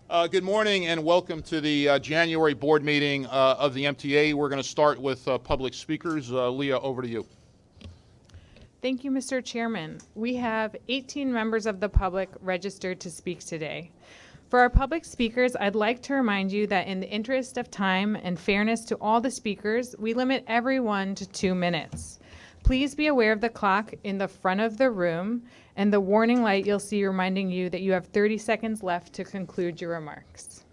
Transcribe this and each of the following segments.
Good morning and welcome to the January board meeting of the MTA. We're going to start with public speakers. Leah, over to you. Thank you, Mr. Chairman. We have 18 members of the public registered to speak today. For our public speakers, I'd like to remind you that in the interest of time and fairness to all the speakers, we limit everyone to 2 minutes. Please be aware of the clock in the front of the room and the warning light you'll see reminding you that you have 30 seconds left to conclude your remarks.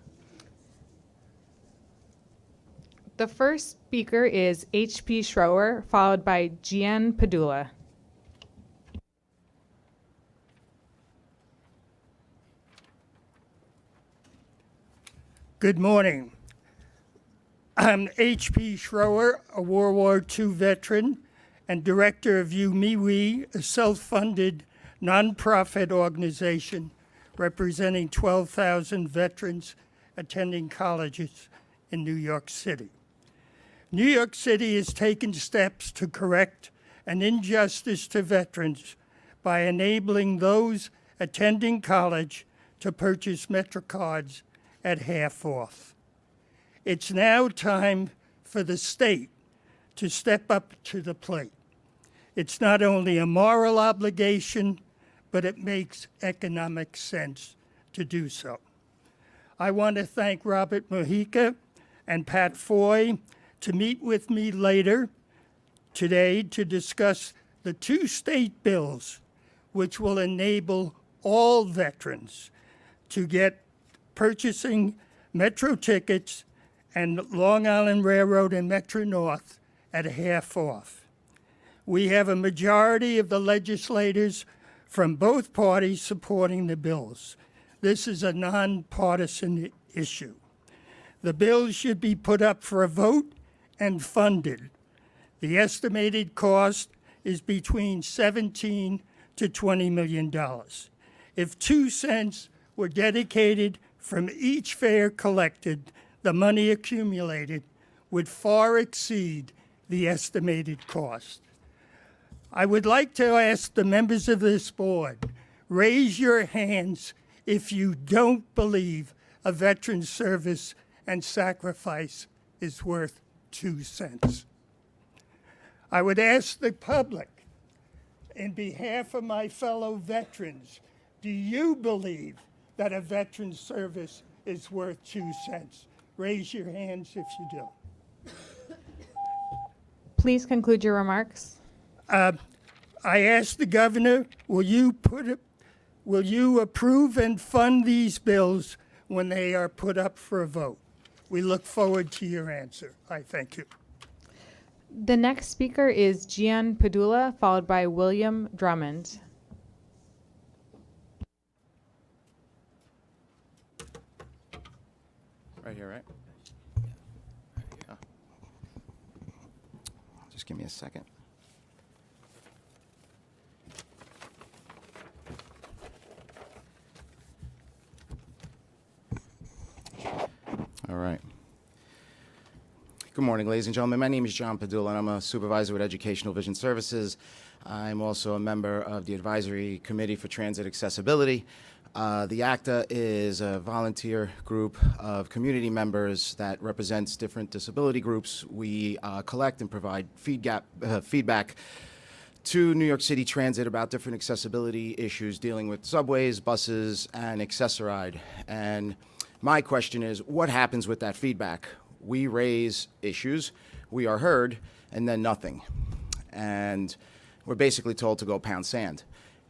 The first speaker is H.P. Schroer, followed by Gian Padula. Good morning. I'm H.P. Schroer, a World War II veteran and director of You Me We, a self-funded nonprofit organization representing 12,000 veterans attending colleges in New York City. New York City has taken steps to correct an injustice to veterans by enabling those attending college to purchase MetroCards at half off. It's now time for the state to step up to the plate. It's not only a moral obligation, but it makes economic sense to do so. I want to thank Robert Mojica and Pat Foy to meet with me later today to discuss the 2 state bills which will enable all veterans to get purchasing Metro tickets and Long Island Railroad and Metro North at half off. We have a majority of the legislators from both parties supporting the bills. This is a nonpartisan issue. The bills should be put up for a vote and funded. The estimated cost is between $17 to $20 million. If 2 cents were dedicated from each fare collected, the money accumulated would far exceed the estimated cost. I would like to ask the members of this board, raise your hands if you don't believe a veteran's service and sacrifice is worth 2 cents. I would ask the public, in behalf of my fellow veterans, do you believe that a veteran's service is worth 2 cents? Raise your hands if you do. Please conclude your remarks. I asked the governor, will you approve and fund these bills when they are put up for a vote? We look forward to your answer. I thank you. The next speaker is Gian Padula, followed by William Drummond. Right here, right? Oh. Just give me a second. All right. Good morning, ladies and gentlemen. My name is John Padula, and I'm a supervisor with Educational Vision Services. I'm also a member of the Advisory Committee for Transit Accessibility. The ACTA is a volunteer group of community members that represents different disability groups. We collect and provide feedback to New York City Transit about different accessibility issues dealing with subways, buses, and Access-a-Ride. And my question is, what happens with that feedback? We raise issues, we are heard, and then nothing. And we're basically told to go pound sand.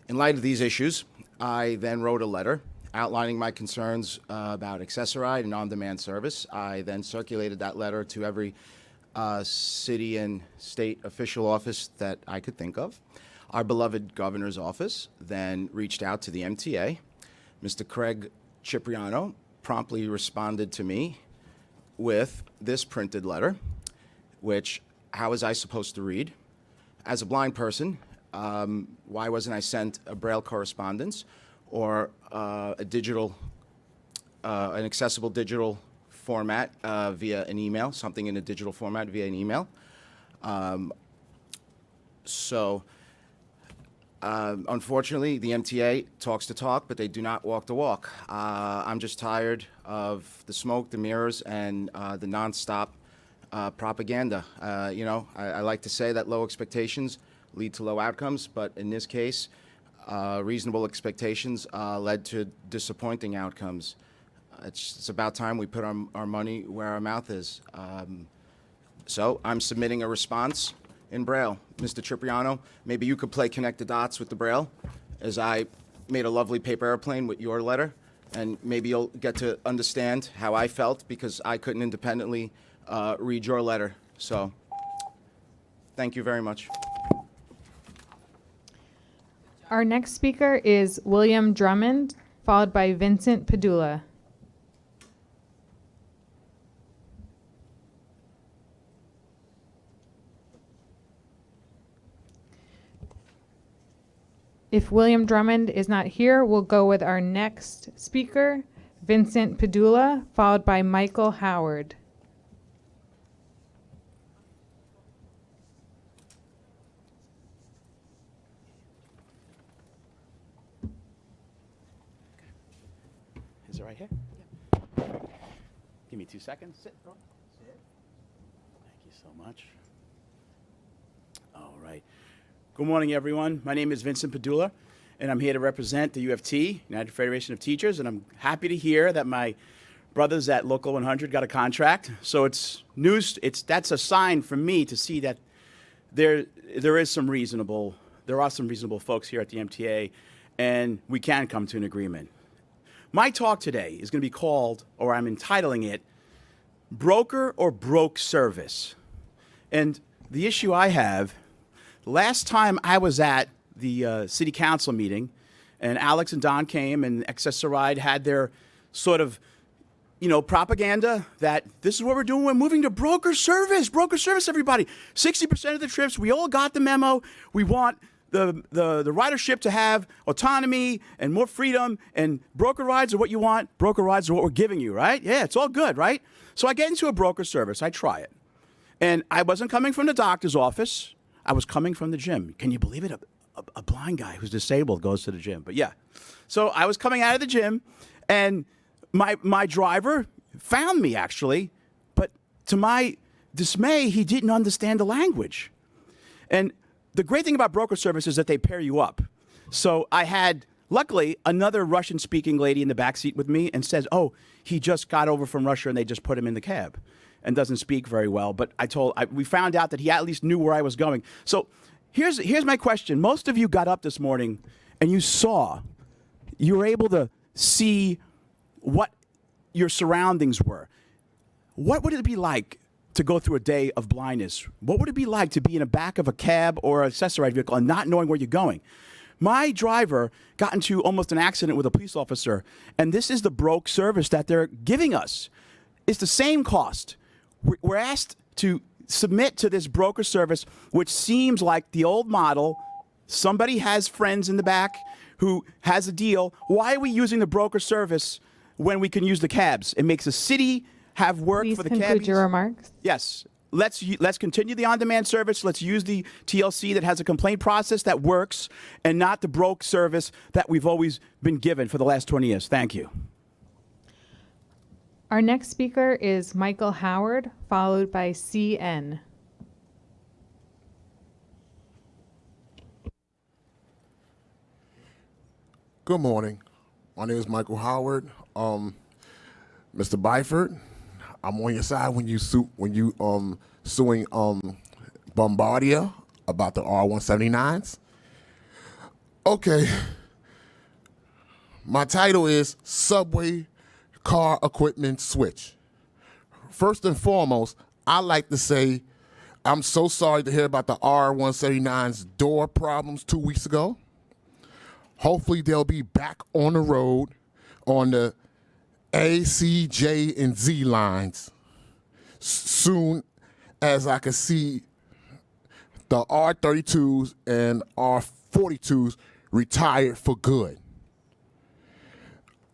In light of these issues, I then wrote a letter outlining my concerns about Access-a-Ride and on-demand service. I then circulated that letter to every city and state official office that I could think of. Our beloved governor's office then reached out to the MTA. Mr. Craig Cipriano promptly responded to me with this printed letter, which, how was I supposed to read? As a blind person, why wasn't I sent a Braille correspondence or an accessible digital format via an email, something in a digital format via an email? So Unfortunately, the MTA talks the talk, but they do not walk the walk. I'm just tired of the smoke, the mirrors, and the nonstop propaganda. I like to say that low expectations lead to low outcomes, but in this case, reasonable expectations led to disappointing outcomes. It's about time we put our money where our mouth is. So I'm submitting a response in Braille. Mr. Cipriano, maybe you could play connect the dots with the Braille, as I made a lovely paper airplane with your letter, and maybe you'll get to understand how I felt because I couldn't independently read your letter. So thank you very much. Our next speaker is William Drummond, followed by Vincent Padula. If William Drummond is not here, we'll go with our next speaker, Vincent Padula, followed by Michael Howard. Is it right here? Give me 2 seconds. Sit. Sit. Thank you so much. All right. Good morning, everyone. My name is Vincent Padula, and I'm here to represent the UFT, United Federation of Teachers, and I'm happy to hear that my brothers at Local 100 got a contract. So it's news. That's a sign for me to see that there are some reasonable folks here at the MTA, and we can come to an agreement. My talk today is going to be called, or I'm entitling it, Broker or Broke Service. And the issue I have, last time I was at the city council meeting, and Alex and Don came, and Access-a-Ride had their sort of, propaganda that this is what we're doing. We're moving to broker service, everybody. 60% of the trips, we all got the memo. We want the ridership to have autonomy and more freedom, and broker rides are what you want. Broker rides are what we're giving you, right? Yeah, it's all good, right? So I get into a broker service. I try it. And I wasn't coming from the doctor's office. I was coming from the gym. Can you believe it? A blind guy who's disabled goes to the gym. But yeah. So I was coming out of the gym, and my driver found me, actually. But to my dismay, he didn't understand the language. And the great thing about broker service is that they pair you up. So I had, luckily, another Russian-speaking lady in the back seat with me and says, oh, he just got over from Russia and they just put him in the cab and doesn't speak very well. But we found out that he at least knew where I was going. So here's my question. Most of you got up this morning and you were able to see what your surroundings were. What would it be like to go through a day of blindness? What would it be like to be in the back of a cab or accessorized vehicle and not knowing where you're going? My driver got into almost an accident with a police officer, and this is the broke service that they're giving us. It's the same cost. We're asked to submit to this broker service, which seems like the old model. Somebody has friends in the back who has a deal. Why are we using the broker service when we can use the cabs? It makes the city have work Please for the conclude cabbies. your remarks. Yes. Let's continue the on-demand service. Let's use the TLC that has a complaint process that works, and not the broke service that we've always been given for the last 20 years. Thank you. Our next speaker is Michael Howard, followed by CN. Good morning. My name is Michael Howard. Mr. Byford, I'm on your side when you suing Bombardier about the R179s. Okay. My title is Subway Car Equipment Switch. First and foremost, I like to say I'm so sorry to hear about the R179's door problems 2 weeks ago. Hopefully they'll be back on the road on the A, C, J, and Z lines soon as I can see the R32s and R42s retired for good.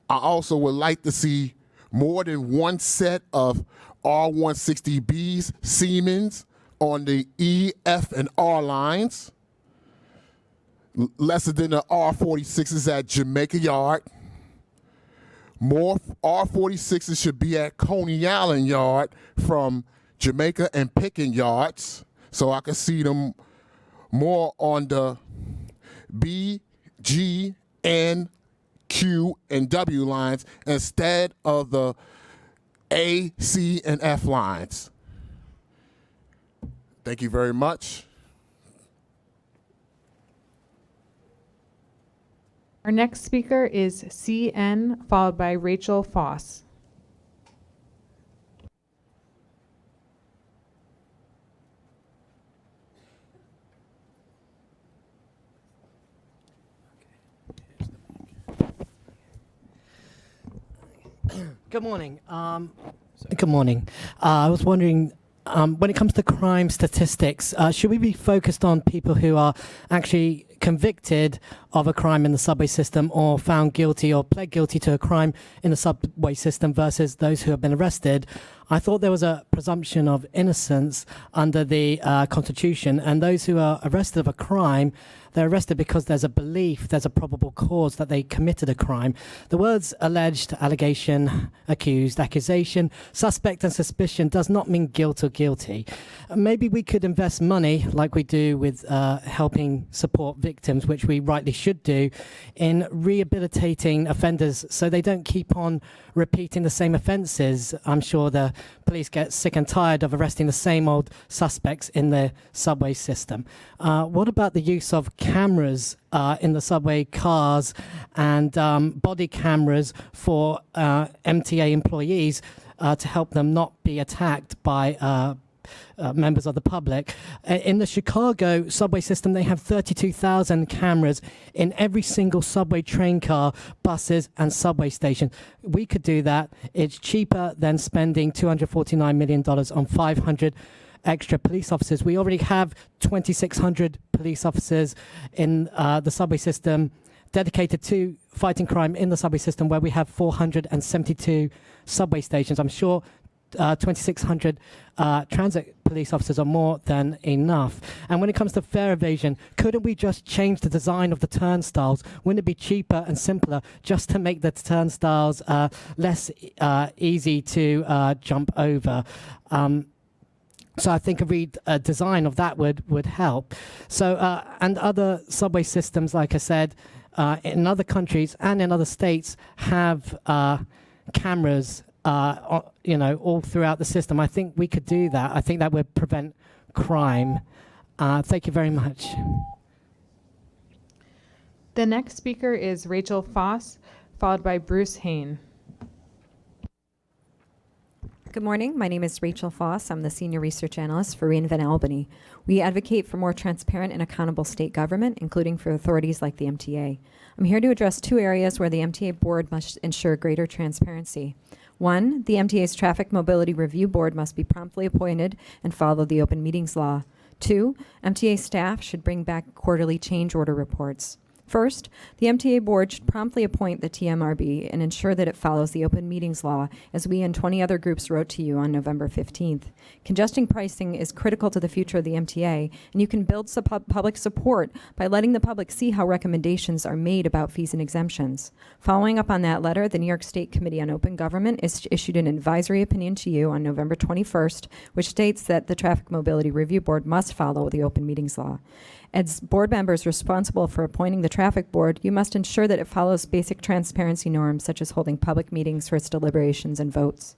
I also would like to see more than one set of R160Bs Siemens on the E, F, and R lines. lesser than the R46s at Jamaica Yard. More R46s should be at Coney Island Yard from Jamaica and Picking Yards, so I can see them more on the B, G, N, Q, and W lines instead of the A, C, and F lines. Thank you very much. Our next speaker is CN, followed by Rachel Foss. Good morning. Good morning. I was wondering, when it comes to crime statistics, should we be focused on people who are actually convicted of a crime in the subway system or found guilty or pled guilty to a crime in the subway system versus those who have been arrested? I thought there was a presumption of innocence under the Constitution, and those who are arrested of a crime, they're arrested because there's a belief, there's a probable cause that they committed a crime. The words alleged, allegation, accused, accusation, suspect, and suspicion does not mean guilt or guilty. Maybe we could invest money, like we do with helping support victims, which we rightly should do, in rehabilitating offenders so they don't keep on repeating the same offences. I'm sure the police get sick and tired of arresting the same old suspects in the subway system. What about the use of cameras in the subway cars and body cameras for MTA employees to help them not be attacked by members of the public? In the Chicago subway system, they have 32,000 cameras in every single subway train car, buses, and subway station. We could do that. It's cheaper than spending $249 million on 500 extra police officers. We already have 2,600 police officers in the subway system dedicated to fighting crime in the subway system, where we have 472 subway stations. I'm sure 2,600 transit police officers are more than enough. And when it comes to fare evasion, couldn't we just change the design of the turnstiles? Wouldn't it be cheaper and simpler just to make the turnstiles less easy to jump over? So I think a redesign of that would help. So and other subway systems, like I said, in other countries and in other states have cameras, all throughout the system. I think we could do that. I think that would prevent crime. Thank you very much. The next speaker is Rachel Foss, followed by Bruce Hain. Good morning. My name is Rachel Foss. I'm the Senior Research Analyst for Reinvent Albany. We advocate for more transparent and accountable state government, including for authorities like the MTA. I'm here to address two areas where the MTA board must ensure greater transparency. One, the MTA's Traffic Mobility Review Board must be promptly appointed and follow the open meetings law. Two, MTA staff should bring back quarterly change order reports. First, the MTA board should promptly appoint the TMRB and ensure that it follows the open meetings law, as we and 20 other groups wrote to you on November 15th. Congestion pricing is critical to the future of the MTA, and you can build public support by letting the public see how recommendations are made about fees and exemptions. Following up on that letter, the New York State Committee on Open Government issued an advisory opinion to you on November 21st, which states that the Traffic Mobility Review Board must follow the open meetings law. As board members responsible for appointing the traffic board, you must ensure that it follows basic transparency norms, such as holding public meetings for its deliberations and votes.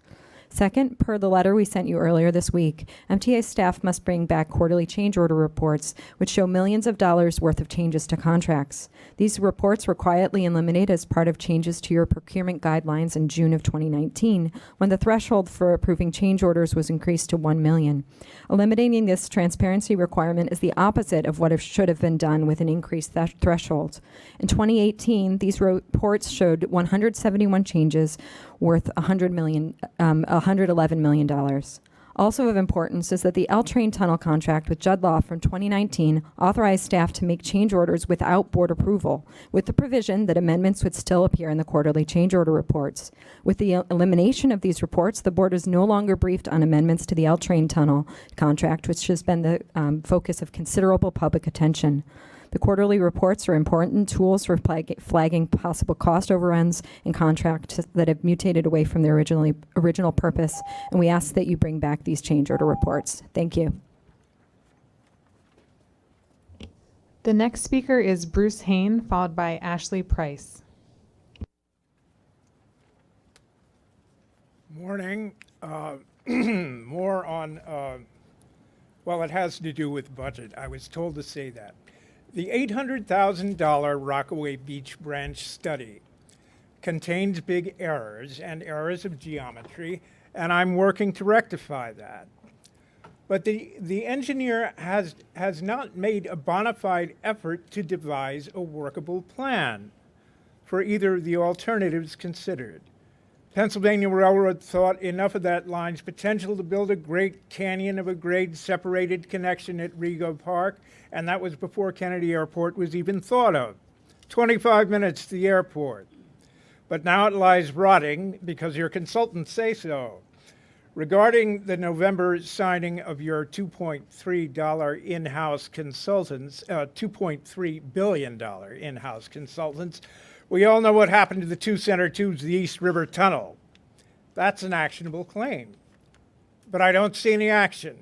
Second, per the letter we sent you earlier this week, MTA staff must bring back quarterly change order reports, which show millions of dollars worth of changes to contracts. These reports were quietly eliminated as part of changes to your procurement guidelines in June of 2019, when the threshold for approving change orders was increased to $1 million. Eliminating this transparency requirement is the opposite of what should have been done with an increased threshold. In 2018, these reports showed 171 changes worth $111 million. Also of importance is that the L Train Tunnel contract with Judd Law from 2019 authorized staff to make change orders without board approval, with the provision that amendments would still appear in the quarterly change order reports. With the elimination of these reports, the board is no longer briefed on amendments to the L Train Tunnel contract, which has been the focus of considerable public attention. The quarterly reports are important tools for flagging possible cost overruns and contracts that have mutated away from their original purpose, and we ask that you bring back these change order reports. Thank you. The next speaker is Bruce Hain, followed by Ashley Price. Morning. More on, well, it has to do with budget. I was told to say that. The $800,000 Rockaway Beach Branch study contains big errors and errors of geometry, and I'm working to rectify that. But the engineer has not made a bona fide effort to devise a workable plan for either of the alternatives considered. Pennsylvania Railroad thought enough of that line's potential to build a great canyon of a grade-separated connection at Rego Park, and that was before Kennedy Airport was even thought of. 25 minutes to the airport. But now it lies rotting because your consultants say so. Regarding the November signing of your $2.3 in-house consultants, $2.3 billion in-house consultants, we all know what happened to the two center tubes of the East River Tunnel. That's an actionable claim. But I don't see any action.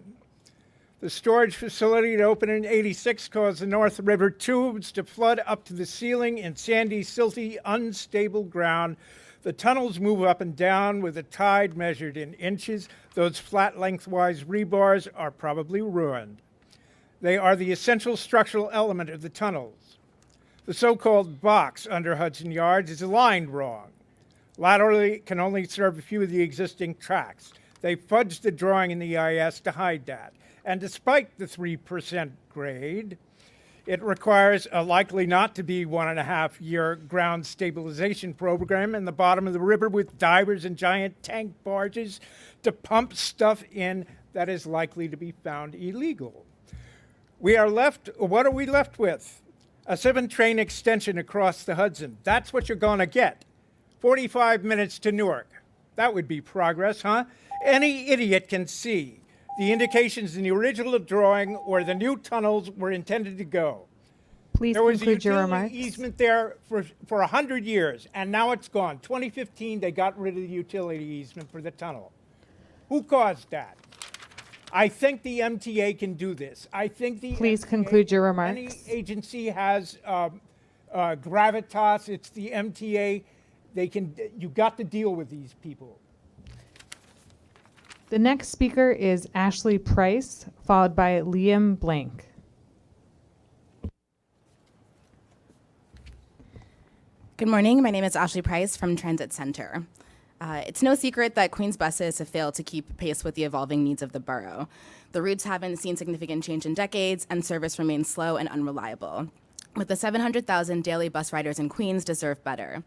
The storage facility that opened in '86 caused the North River tubes to flood up to the ceiling in sandy, silty, unstable ground. The tunnels move up and down with the tide measured in inches. Those flat lengthwise rebars are probably ruined. They are the essential structural element of the tunnels. The so-called box under Hudson Yards is aligned wrong. Laterally can only serve a few of the existing tracks. They fudged the drawing in the EIS to hide that. And despite the 3% grade, it requires a likely not to be 1.5-year ground stabilization program in the bottom of the river with divers and giant tank barges to pump stuff in that is likely to be found illegal. What are we left with? A 7-train extension across the Hudson. That's what you're going to get. 45 minutes to Newark. That would be progress, huh? Any idiot can see the indications in the original drawing where the new tunnels were intended to go. Please There was a conclude your utility remarks. easement there for 100 years, and now it's gone. 2015, they got rid of the utility easement for the tunnel. Who caused that? I think the MTA can do this. I think the Please MTA, conclude your remarks. Any agency has gravitas. It's the MTA. You got to deal with these people. The next speaker is Ashley Price, followed by Liam Blank. Good morning. My name is Ashley Price from Transit Center. It's no secret that Queens buses have failed to keep pace with the evolving needs of the borough. The routes haven't seen significant change in decades, and service remains slow and unreliable. But the 700,000 daily bus riders in Queens deserve better.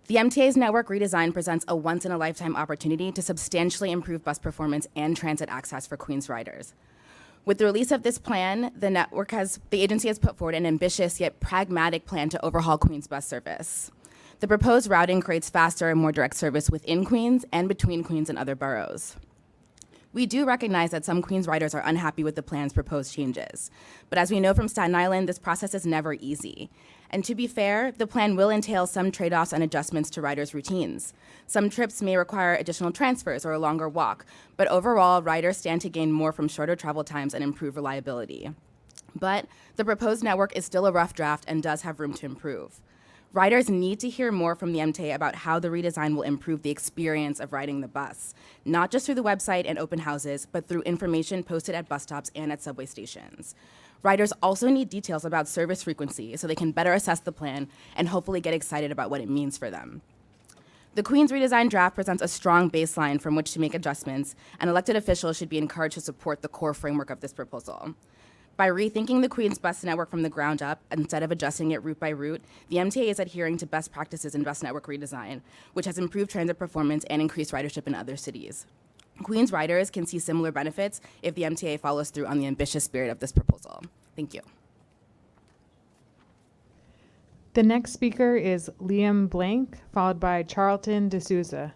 The MTA's network redesign presents a once-in-a-lifetime opportunity to substantially improve bus performance and transit access for Queens riders. With the release of this plan, the agency has put forward an ambitious yet pragmatic plan to overhaul Queens bus service. The proposed routing creates faster and more direct service within Queens and between Queens and other boroughs. We do recognize that some Queens riders are unhappy with the plan's proposed changes. But as we know from Staten Island, this process is never easy. And to be fair, the plan will entail some trade-offs and adjustments to riders' routines. Some trips may require additional transfers or a longer walk, but overall, riders stand to gain more from shorter travel times and improved reliability. But the proposed network is still a rough draft and does have room to improve. Riders need to hear more from the MTA about how the redesign will improve the experience of riding the bus, not just through the website and open houses, but through information posted at bus stops and at subway stations. Riders also need details about service frequency so they can better assess the plan and hopefully get excited about what it means for them. The Queens redesign draft presents a strong baseline from which to make adjustments, and elected officials should be encouraged to support the core framework of this proposal. By rethinking the Queens bus network from the ground up, instead of adjusting it route by route, the MTA is adhering to best practices in bus network redesign, which has improved transit performance and increased ridership in other cities. Queens riders can see similar benefits if the MTA follows through on the ambitious spirit of this proposal. Thank you. The next speaker is Liam Blank, followed by Charlton D'Souza.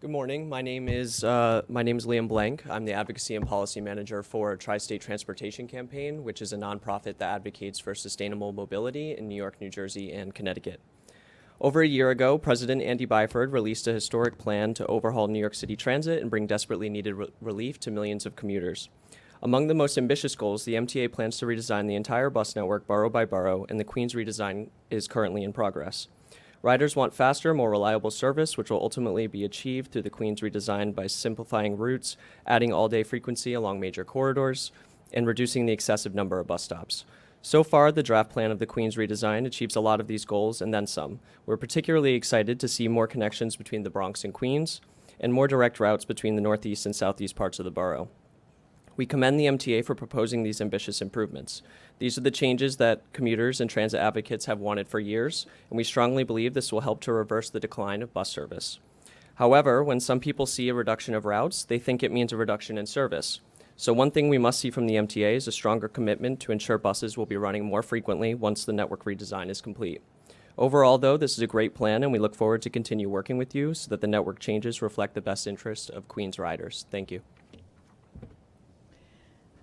Good morning. My name is Liam Blank. I'm the Advocacy and Policy Manager for Tri-State Transportation Campaign, which is a nonprofit that advocates for sustainable mobility in New York, New Jersey, and Connecticut. Over a year ago, President Andy Byford released a historic plan to overhaul New York City Transit and bring desperately needed relief to millions of commuters. Among the most ambitious goals, the MTA plans to redesign the entire bus network borough by borough, and the Queens redesign is currently in progress. Riders want faster, more reliable service, which will ultimately be achieved through the Queens redesign by simplifying routes, adding all-day frequency along major corridors, and reducing the excessive number of bus stops. So far, the draft plan of the Queens redesign achieves a lot of these goals and then some. We're particularly excited to see more connections between the Bronx and Queens, and more direct routes between the northeast and southeast parts of the borough. We commend the MTA for proposing these ambitious improvements. These are the changes that commuters and transit advocates have wanted for years, and we strongly believe this will help to reverse the decline of bus service. However, when some people see a reduction of routes, they think it means a reduction in service. So one thing we must see from the MTA is a stronger commitment to ensure buses will be running more frequently once the network redesign is complete. Overall, though, this is a great plan, and we look forward to continue working with you so that the network changes reflect the best interest of Queens riders. Thank you.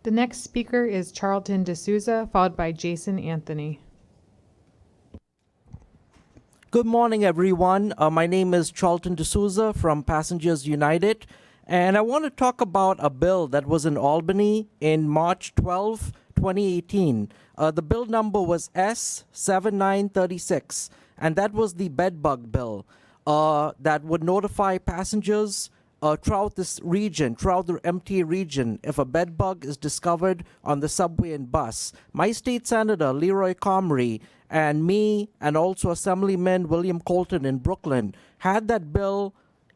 The next speaker is Charlton D'Souza, followed by Jason Anthony. Good morning, everyone. My name is Charlton D'Souza from Passengers United, and I want to talk about a bill that was in Albany in March 12, 2018. The bill number was S7936, and that was the bedbug bill that would notify passengers throughout this region, throughout the MTA region, if a bed bug is discovered on the subway and bus. My state senator, Leroy Comrie, and me, and also Assemblyman William Colton in Brooklyn, had that bill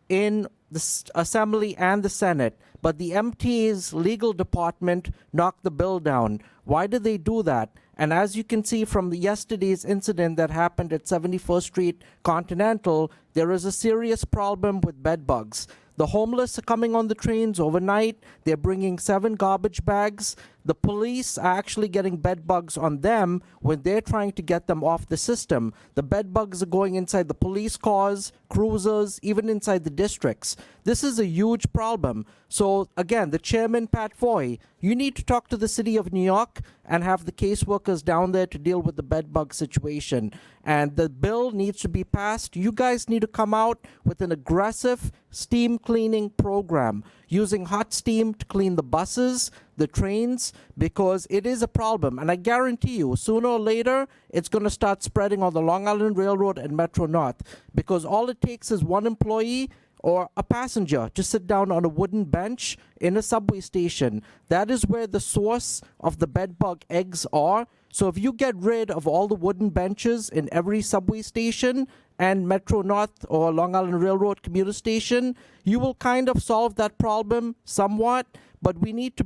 in the Assembly and the Senate, but the MTA's legal department knocked the bill down. Why did they do that? And as you can see from yesterday's incident that happened at 71st Street Continental, there is a serious problem with bed bugs. The homeless are coming on the trains overnight. They're bringing 7 garbage bags. The police are actually getting bed bugs on them when they're trying to get them off the system. The bed bugs are going inside the police cars, cruisers, even inside the districts. This is a huge problem. So again, the chairman, Pat Foy, you need to talk to the city of New York and have the caseworkers down there to deal with the bed bug situation. And the bill needs to be passed. You guys need to come out with an aggressive steam cleaning program using hot steam to clean the buses, the trains, because it is a problem. And I guarantee you, sooner or later, it's going to start spreading on the Long Island Railroad and Metro North, because all it takes is one employee or a passenger to sit down on a wooden bench in a subway station. That is where the source of the bedbug eggs are. So if you get rid of all the wooden benches in every subway station and Metro North or Long Island Railroad commuter station, you will kind of solve that problem somewhat. But we need to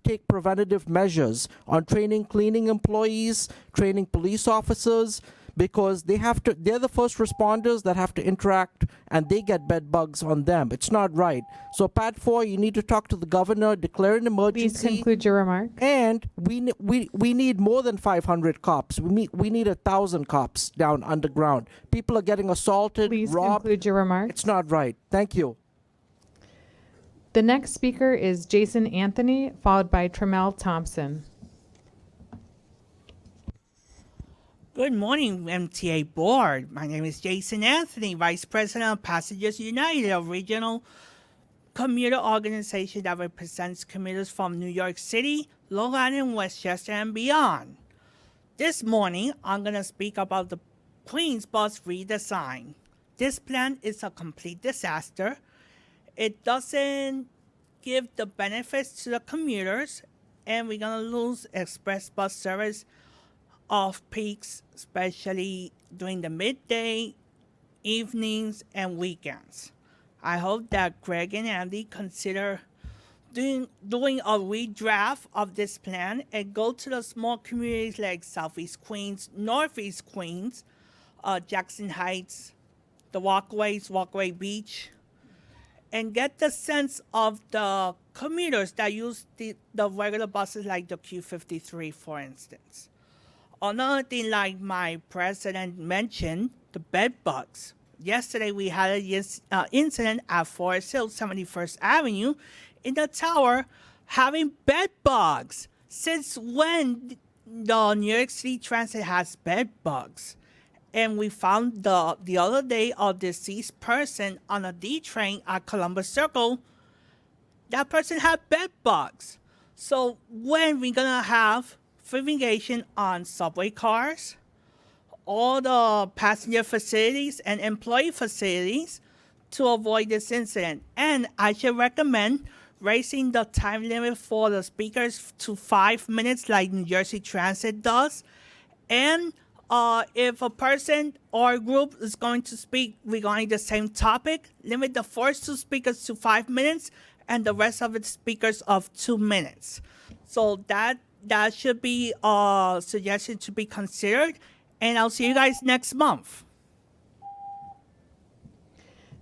take preventative measures on training cleaning employees, training police officers, because they're the first responders that have to interact, and they get bed bugs on them. It's not right. So Pat Foy, you need to talk to the governor, declare an emergency. Please conclude your remark. And we need more than 500 cops. We need 1,000 cops down underground. People are getting assaulted, Please robbed. conclude your remarks. It's not right. Thank you. The next speaker is Jason Anthony, followed by Tremel Thompson. Good morning, MTA Board. My name is Jason Anthony, Vice President of Passengers United, a regional commuter organization that represents commuters from New York City, Long Island, Westchester, and beyond. This morning, I'm going to speak about the Queens bus redesign. This plan is a complete disaster. It doesn't give the benefits to the commuters, and we're going to lose express bus service off peaks, especially during the midday, evenings, and weekends. I hope that Greg and Andy consider doing a redraft of this plan and go to the small communities like Southeast Queens, Northeast Queens, Jackson Heights, the Walkways, Walkway Beach, and get the sense of the commuters that use the regular buses like the Q53, for instance. Another thing, like my president mentioned, the bed bugs. yesterday we had an incident at Forest Hill, 71st Avenue, in the tower having bed bugs. Since when the New York City Transit has bed bugs? And we found the other day a deceased person on a D train at Columbus Circle. That person had bed bugs. So when we gonna have fumigation on subway cars, all the passenger facilities and employee facilities to avoid this incident? And I should recommend raising the time limit for the speakers to 5 minutes like New Jersey Transit does. And if a person or a group is going to speak regarding the same topic, limit the first 2 speakers to 5 minutes and the rest of the speakers of 2 minutes. So that should be a suggestion to be considered. And I'll see you guys next month.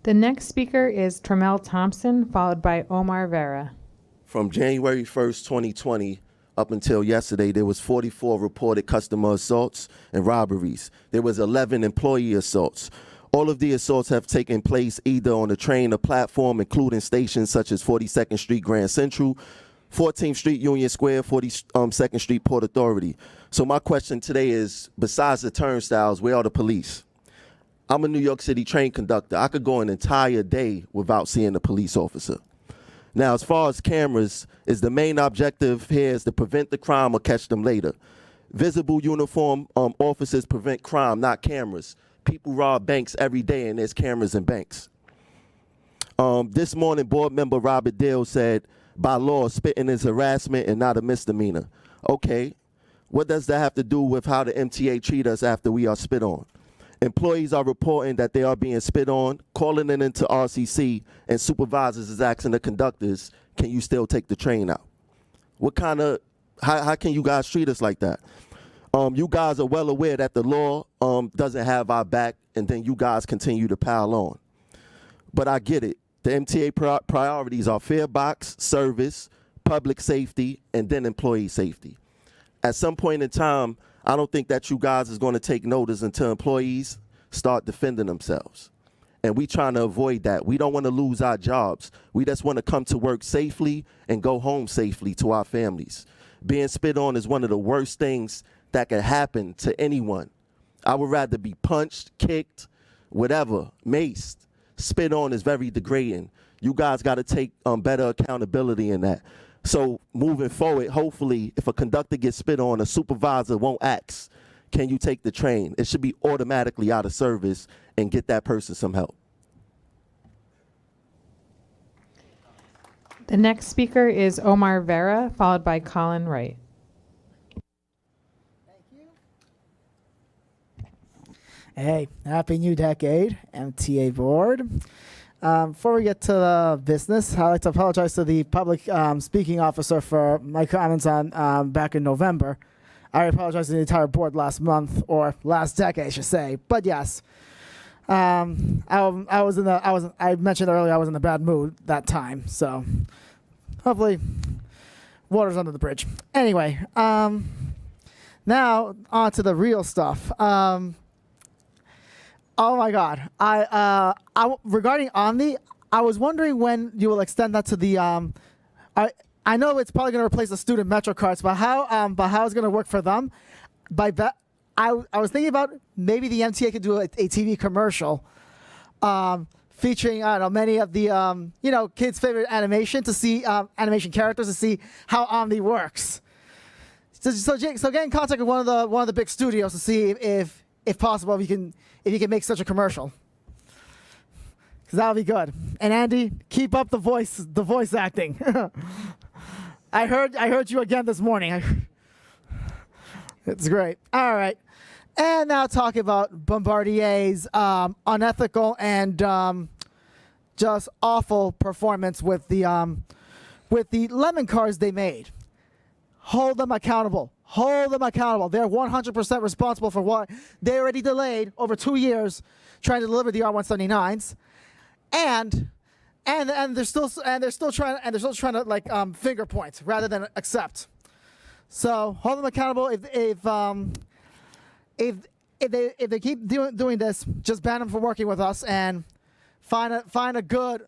The next speaker is Tremel Thompson, followed by Omar Vera. From January 1st, 2020, up until yesterday, there was 44 reported customer assaults and robberies. There was 11 employee assaults. All of the assaults have taken place either on the train or platform, including stations such as 42nd Street Grand Central, 14th Street Union Square, 42nd Street Port Authority. So my question today is, besides the turnstiles, where are the police? I'm a New York City train conductor. I could go an entire day without seeing a police officer. Now, as far as cameras, is the main objective here is to prevent the crime or catch them later. Visible uniform officers prevent crime, not cameras. People rob banks every day and there's cameras in banks. This morning, board member Robert Dale said, by law, spitting is harassment and not a misdemeanor. Okay, what does that have to do with how the MTA treat us after we are spit on? Employees are reporting that they are being spit on, calling it into RCC, and supervisors is asking the conductors, can you still take the train out? What kind of, how can you guys treat us like that? You guys are well aware that the law doesn't have our back, and then you guys continue to pile on. But I get it. The MTA priorities are fare box, service, public safety, and then employee safety. At some point in time, I don't think that you guys is going to take notice until employees start defending themselves. And we trying to avoid that. We don't want to lose our jobs. We just want to come to work safely and go home safely to our families. Being spit on is one of the worst things that can happen to anyone. I would rather be punched, kicked, whatever, maced. Spit on is very degrading. You guys got to take better accountability in that. So moving forward, hopefully, if a conductor gets spit on, a supervisor won't ask, can you take the train? It should be automatically out of service and get that person some help. The next speaker is Omar Vera, followed by Colin Wright. Hey, happy new decade, MTA board. Before we get to the business, I'd like to apologize to the public speaking officer for my comments on back in November. I apologize to the entire board last month, or last decade, I should say. But yes, I mentioned earlier I was in a bad mood that time, so hopefully water's under the bridge. Anyway, now on to the real stuff. Oh my God! Regarding Omni, I was wondering when you will extend that to the. I know it's probably going to replace the student Metro cards, but how it's going to work for them? I was thinking about maybe the MTA could do a TV commercial, featuring I don't know many of the kids' favorite animation to see animation characters to see how Omni works. So get in contact with one of the big studios to see if possible if you can make such a commercial, because that'll be good. And Andy, keep up the voice acting. I heard you again this morning. It's great. All right, and now talk about Bombardier's unethical and just awful performance with the lemon cards they made. Hold them accountable. Hold them accountable. They're 100% responsible for what they already delayed over 2 years trying to deliver the R179s, and they're still trying to like finger point rather than accept. So hold them accountable. If if they keep doing this, just ban them from working with us and find a good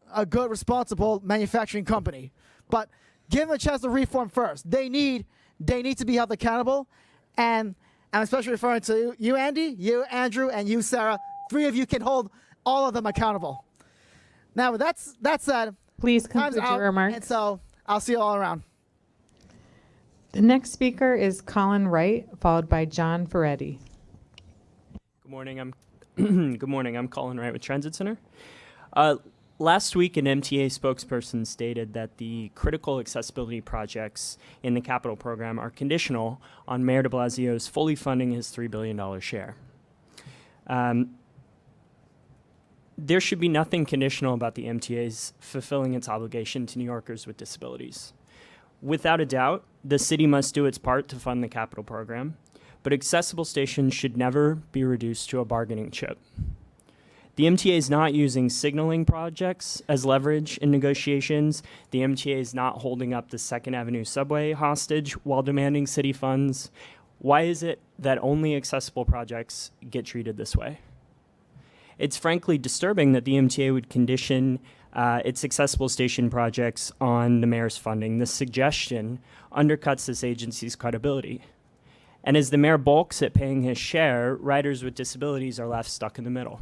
responsible manufacturing company. But give them a chance to reform first. They need to be held accountable, and I'm especially referring to you, Andy, you, Andrew, and you, Sarah. 3 of you can hold all of them accountable. Now, with that said, Please time's conclude out, your remarks. and so I'll see you all around. The next speaker is Colin Wright, followed by John Ferretti. Good morning. Good morning. I'm Colin Wright with Transit Center. Last week, an MTA spokesperson stated that the critical accessibility projects in the capital program are conditional on Mayor de Blasio's fully funding his $3 billion share. There should be nothing conditional about the MTA's fulfilling its obligation to New Yorkers with disabilities. Without a doubt, the city must do its part to fund the capital program, but accessible stations should never be reduced to a bargaining chip. The MTA is not using signaling projects as leverage in negotiations. The MTA is not holding up the 2nd Avenue subway hostage while demanding city funds. Why is it that only accessible projects get treated this way? It's frankly disturbing that the MTA would condition its accessible station projects on the mayor's funding. This suggestion undercuts this agency's credibility. And as the mayor bulks at paying his share, riders with disabilities are left stuck in the middle.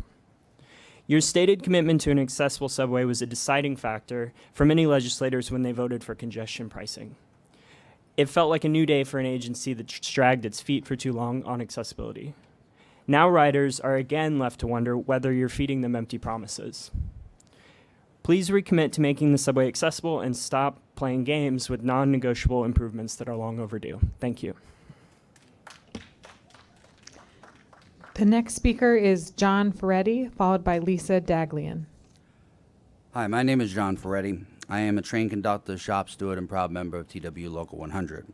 Your stated commitment to an accessible subway was a deciding factor for many legislators when they voted for congestion pricing. It felt like a new day for an agency that dragged its feet for too long on accessibility. Now riders are again left to wonder whether you're feeding them empty promises. Please recommit to making the subway accessible and stop playing games with non-negotiable improvements that are long overdue. Thank you. The next speaker is John Ferretti, followed by Lisa Daglian. Hi, my name is John Ferretti. I am a train conductor, shop steward, and proud member of TW Local 100.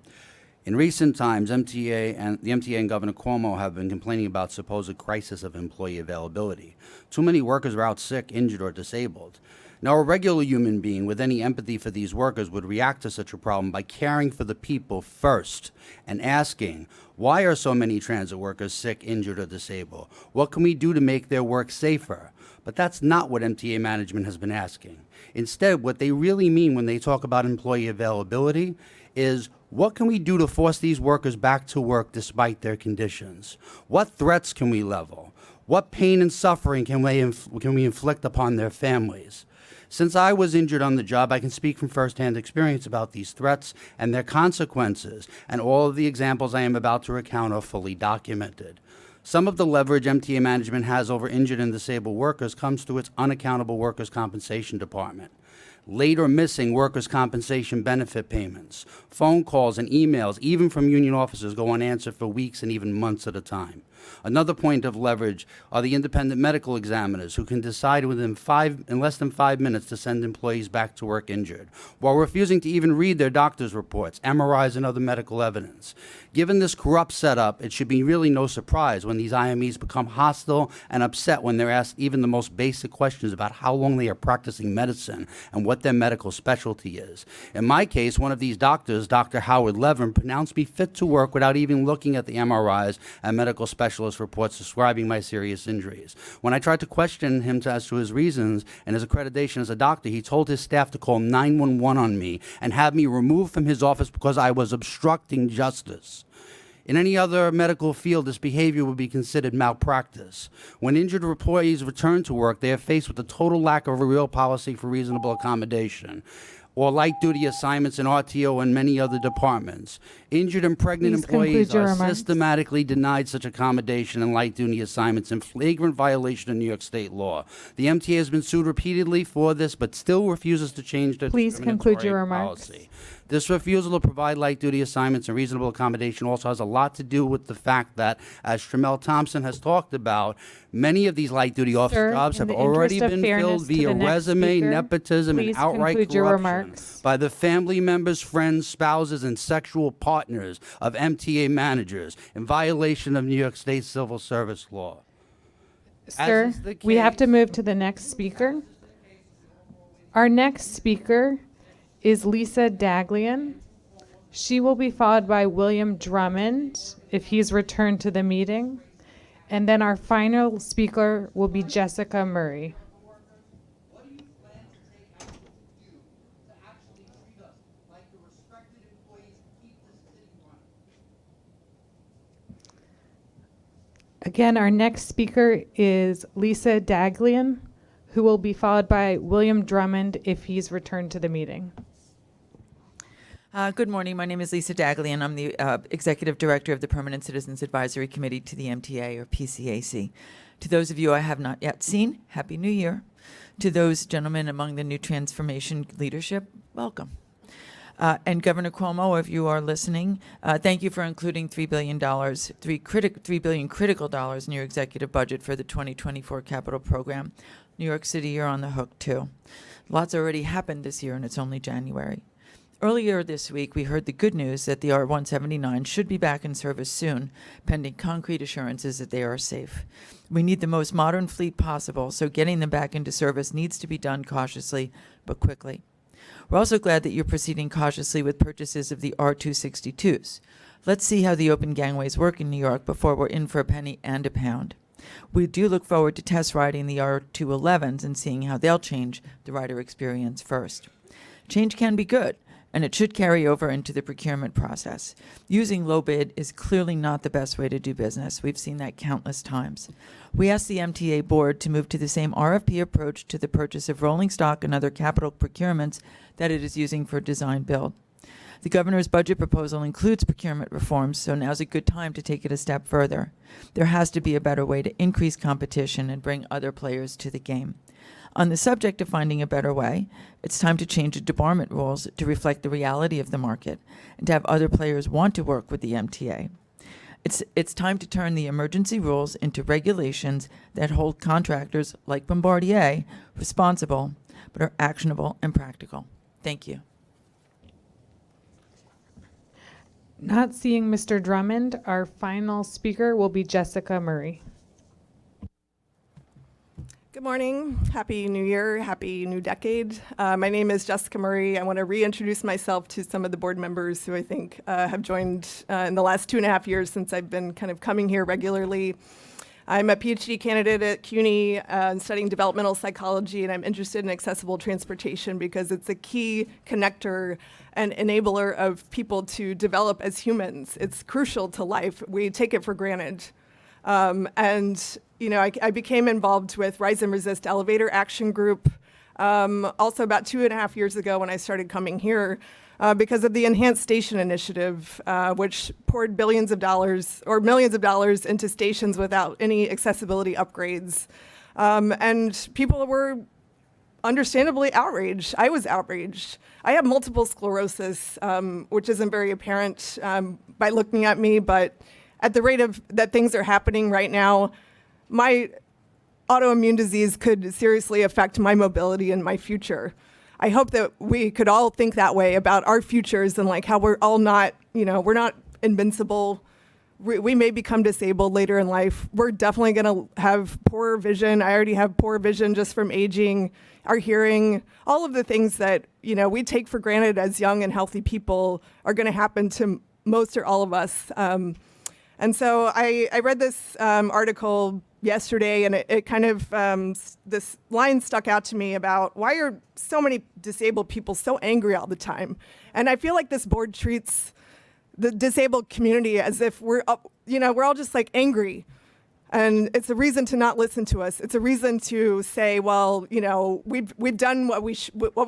In recent times, the MTA and Governor Cuomo have been complaining about supposed crisis of employee availability. Too many workers are out sick, injured, or disabled. Now, a regular human being with any empathy for these workers would react to such a problem by caring for the people first and asking, why are so many transit workers sick, injured, or disabled? What can we do to make their work safer? But that's not what MTA management has been asking. Instead, what they really mean when they talk about employee availability is, what can we do to force these workers back to work despite their conditions? What threats can we level? What pain and suffering can we inflict upon their families? Since I was injured on the job, I can speak from firsthand experience about these threats and their consequences, and all of the examples I am about to recount are fully documented. Some of the leverage MTA management has over injured and disabled workers comes through its unaccountable workers' compensation department. Late or missing workers' compensation benefit payments, phone calls and emails, even from union officers, go unanswered for weeks and even months at a time. Another point of leverage are the independent medical examiners who can decide in less than 5 minutes to send employees back to work injured, while refusing to even read their doctor's reports, MRIs, and other medical evidence. Given this corrupt setup, it should be really no surprise when these IMEs become hostile and upset when they're asked even the most basic questions about how long they are practicing medicine and what their medical specialty is. In my case, one of these doctors, Dr. Howard Levin, pronounced me fit to work without even looking at the MRIs and medical specialist reports describing my serious injuries. When I tried to question him as to his reasons and his accreditation as a doctor, he told his staff to call 911 on me and have me removed from his office because I was obstructing justice. In any other medical field, this behavior would be considered malpractice. When injured employees return to work, they are faced with the total lack of a real policy for reasonable accommodation, or light-duty assignments in RTO and many other departments. Injured and pregnant Please employees conclude your are remarks. systematically denied such accommodation and light-duty assignments in flagrant violation of New York state law. The MTA has been sued repeatedly for this, but still refuses to change their Please conclude your discriminatory remarks. policy. This refusal to provide light-duty assignments and reasonable accommodation also has a lot to do with the fact that, as Tramell Thompson has talked about, many of these light-duty office Sir, jobs in have the already interest of been fairness filled to via the next resume, speaker, nepotism, and please outright conclude your corruption remarks. by the family members, friends, spouses, and sexual partners of MTA managers in violation of New York State civil service law. Sir, is the we have case- to move to the next speaker. Our next speaker is Lisa Daglian. She will be followed by William Drummond, if he's returned to the meeting. And then our final speaker will be Jessica Murray. Again, our next speaker is Lisa Daglian, who will be followed by William Drummond if he's returned to the meeting. Good morning. My name is Lisa Daglian. I'm the Executive Director of the Permanent Citizens Advisory Committee to the MTA, or PCAC. To those of you I have not yet seen, Happy New Year. To those gentlemen among the new transformation leadership, welcome. And Governor Cuomo, if you are listening, thank you for including $3 billion critical dollars in your executive budget for the 2024 capital program. New York City, you're on the hook too. Lots already happened this year, and it's only January. Earlier this week, we heard the good news that the R-179 should be back in service soon, pending concrete assurances that they are safe. We need the most modern fleet possible, so getting them back into service needs to be done cautiously but quickly. We're also glad that you're proceeding cautiously with purchases of the R-262s. Let's see how the open gangways work in New York before we're in for a penny and a pound. We do look forward to test riding the R-211s and seeing how they'll change the rider experience first. Change can be good, and it should carry over into the procurement process. Using low bid is clearly not the best way to do business. We've seen that countless times. We asked the MTA board to move to the same RFP approach to the purchase of rolling stock and other capital procurements that it is using for design build. The governor's budget proposal includes procurement reforms, so now's a good time to take it a step further. There has to be a better way to increase competition and bring other players to the game. On the subject of finding a better way, it's time to change the debarment rules to reflect the reality of the market and to have other players want to work with the MTA. It's time to turn the emergency rules into regulations that hold contractors like Bombardier responsible, but are actionable and practical. Thank you. Not seeing Mr. Drummond, our final speaker will be Jessica Murray. Good morning. Happy New Year. Happy new decade. My name is Jessica Murray. I want to reintroduce myself to some of the board members who I think have joined in the last 2.5 years since I've been kind of coming here regularly. I'm a PhD candidate at CUNY studying developmental psychology, and I'm interested in accessible transportation because it's a key connector and enabler of people to develop as humans. It's crucial to life. We take it for granted. You know, I became involved with Rise and Resist Elevator Action Group also about 2.5 years ago when I started coming here because of the Enhanced Station Initiative, which poured billions of dollars or millions of dollars into stations without any accessibility upgrades. And people were understandably outraged. I was outraged. I have multiple sclerosis, which isn't very apparent by looking at me, but at the rate of that things are happening right now, my autoimmune disease could seriously affect my mobility and my future. I hope that we could all think that way about our futures and like how we're all not, you know, we're not invincible. We may become disabled later in life. We're definitely going to have poor vision. I already have poor vision just from aging, our hearing, all of the things that, you know, we take for granted as young and healthy people are going to happen to most or all of us. And so I read this article yesterday, and it kind of, this line stuck out to me about why are so many disabled people so angry all the time? And I feel like this board treats the disabled community as if we're all just like angry. And it's a reason to not listen to us. It's a reason to say, well, you know, we've done what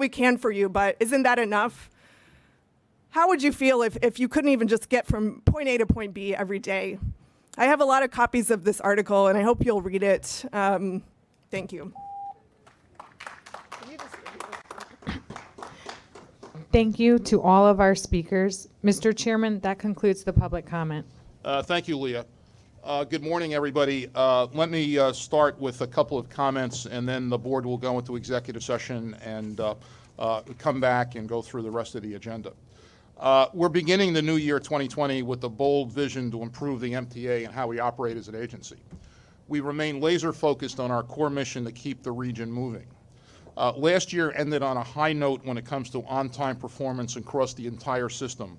we can for you, but isn't that enough? How would you feel if you couldn't even just get from point A to point B every day? I have a lot of copies of this article, and I hope you'll read it. Thank you. Thank you to all of our speakers. Mr. Chairman, that concludes the public comment. Thank you, Leah. Good morning, everybody. Let me start with a couple of comments, and then the board will go into executive session and come back and go through the rest of the agenda. We're beginning the new year 2020 with a bold vision to improve the MTA and how we operate as an agency. We remain laser focused on our core mission to keep the region moving. Last year ended on a high note when it comes to on-time performance across the entire system.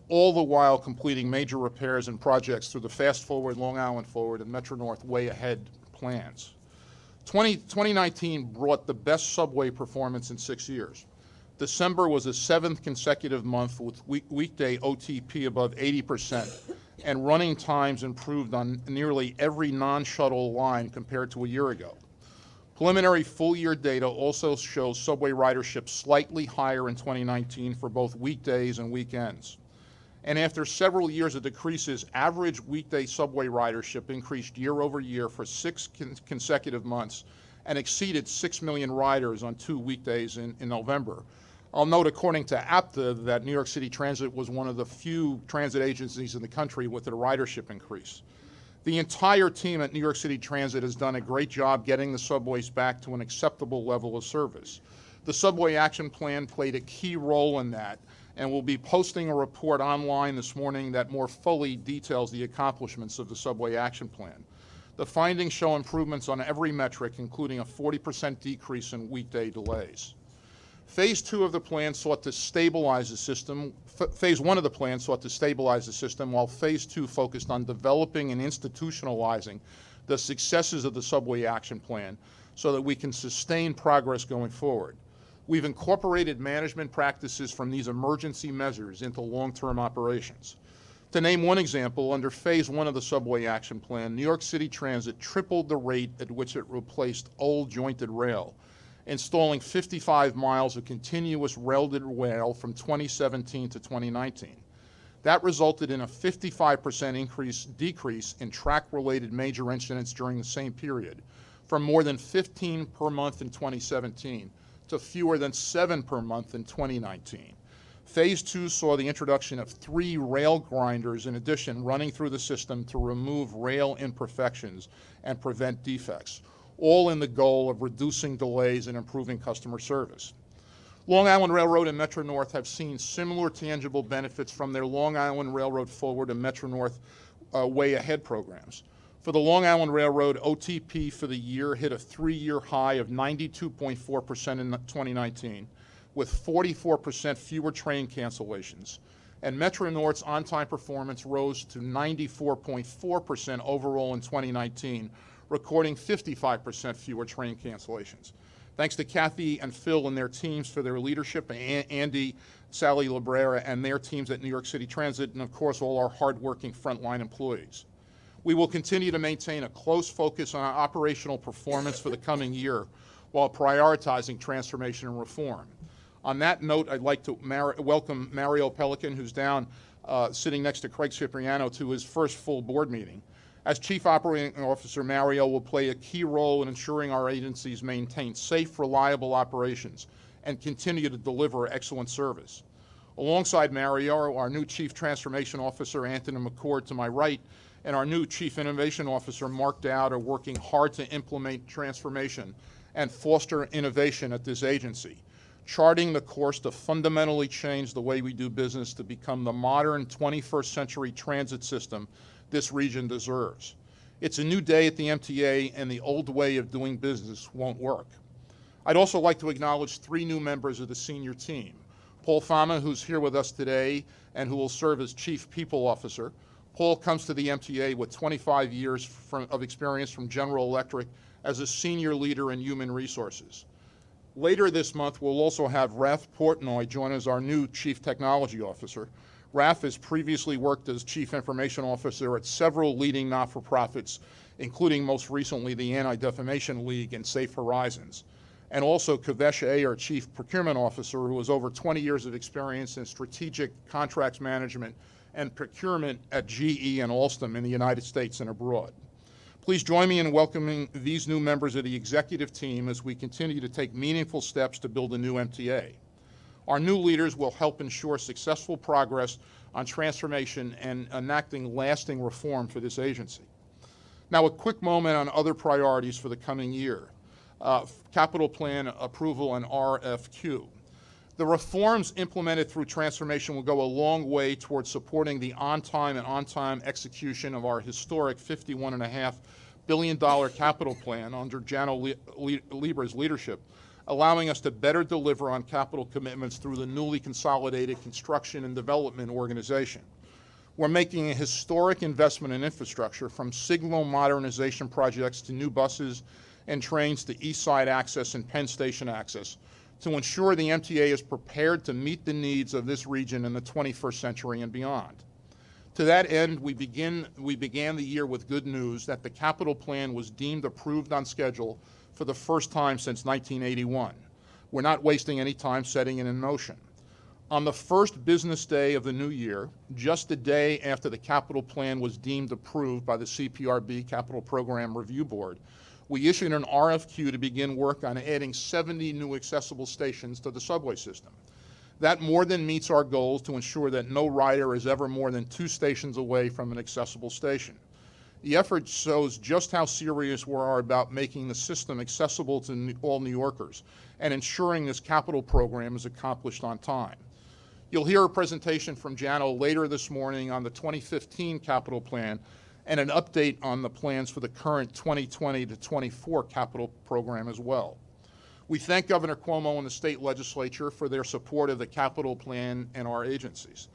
all the while completing major repairs and projects through the Fast Forward, Long Island Forward, and Metro North Way Ahead plans. 2019 brought the best subway performance in 6 years. December was the 7th consecutive month with weekday OTP above 80%, and running times improved on nearly every non-shuttle line compared to a year ago. Preliminary full-year data also shows subway ridership slightly higher in 2019 for both weekdays and weekends. And after several years of decreases, average weekday subway ridership increased year over year for 6 consecutive months and exceeded 6 million riders on 2 weekdays in November. I'll note, according to APTA, that New York City Transit was one of the few transit agencies in the country with a ridership increase. The entire team at New York City Transit has done a great job getting the subways back to an acceptable level of service. The Subway Action Plan played a key role in that, and we'll be posting a report online this morning that more fully details the accomplishments of the Subway Action Plan. The findings show improvements on every metric, including a 40% decrease in weekday delays. Phase 2 of the plan sought to stabilize the system. Phase 1 of the plan sought to stabilize the system, while Phase 2 focused on developing and institutionalizing the successes of the Subway Action Plan so that we can sustain progress going forward. We've incorporated management practices from these emergency measures into long-term operations. To name one example, under Phase 1 of the Subway Action Plan, New York City Transit tripled the rate at which it replaced old jointed rail, installing 55 miles of continuous welded rail from 2017 to 2019. That resulted in a 55% decrease in track-related major incidents during the same period, from more than 15 per month in 2017 to fewer than 7 per month in 2019. Phase 2 saw the introduction of 3 rail grinders in addition running through the system to remove rail imperfections and prevent defects, all in the goal of reducing delays and improving customer service. Long Island Railroad and Metro North have seen similar tangible benefits from their Long Island Railroad Forward and Metro North Way Ahead programs. For the Long Island Railroad, OTP for the year hit a 3-year high of 92.4% in 2019, with 44% fewer train cancellations. And Metro North's on-time performance rose to 94.4% overall in 2019, recording 55% fewer train cancellations. Thanks to Kathy and Phil and their teams for their leadership, Andy, Sally Labrera, and their teams at New York City Transit, and of course all our hardworking frontline employees. We will continue to maintain a close focus on our operational performance for the coming year while prioritizing transformation and reform. On that note, I'd like to welcome Mario Pelican, who's down sitting next to Craig Cipriano, to his first full board meeting. As Chief Operating Officer, Mario will play a key role in ensuring our agencies maintain safe, reliable operations and continue to deliver excellent service. Alongside Mario, our new Chief Transformation Officer, Anthony McCord, to my right, and our new Chief Innovation Officer, Mark Dowd, are working hard to implement transformation and foster innovation at this agency, charting the course to fundamentally change the way we do business to become the modern 21st century transit system this region deserves. It's a new day at the MTA, and the old way of doing business won't work. I'd also like to acknowledge 3 new members of the senior team. Paul Fama, who's here with us today and who will serve as Chief People Officer. Paul comes to the MTA with 25 years of experience from General Electric as a senior leader in human resources. Later this month, we'll also have Ralph Portnoy join as our new Chief Technology Officer. Ralph has previously worked as Chief Information Officer at several leading not-for-profits, including most recently the Anti-Defamation League and Safe Horizons, and also Kavesh Ayer, Chief Procurement Officer, who has over 20 years of experience in strategic contracts management and procurement at GE and Alstom in the United States and abroad. Please join me in welcoming these new members of the executive team as we continue to take meaningful steps to build a new MTA. Our new leaders will help ensure successful progress on transformation and enacting lasting reform for this agency. Now, a quick moment on other priorities for the coming year. Capital plan approval and RFQ. The reforms implemented through transformation will go a long way towards supporting the on-time execution of our historic $51.5 billion capital plan under Jano Libra's leadership, allowing us to better deliver on capital commitments through the newly consolidated Construction and Development Organization. We're making a historic investment in infrastructure, from signal modernization projects to new buses and trains to East Side access and Penn Station access, to ensure the MTA is prepared to meet the needs of this region in the 21st century and beyond. To that end, we began the year with good news that the capital plan was deemed approved on schedule for the first time since 1981. We're not wasting any time setting it in motion. On the first business day of the new year, just a day after the capital plan was deemed approved by the CPRB Capital Program Review Board, we issued an RFQ to begin work on adding 70 new accessible stations to the subway system. That more than meets our goals to ensure that no rider is ever more than 2 stations away from an accessible station. The effort shows just how serious we are about making the system accessible to all New Yorkers and ensuring this capital program is accomplished on time. You'll hear a presentation from Jano later this morning on the 2015 capital plan and an update on the plans for the current 2020 to 24 capital program as well. We thank Governor Cuomo and the state legislature for their support of the capital plan and our agencies.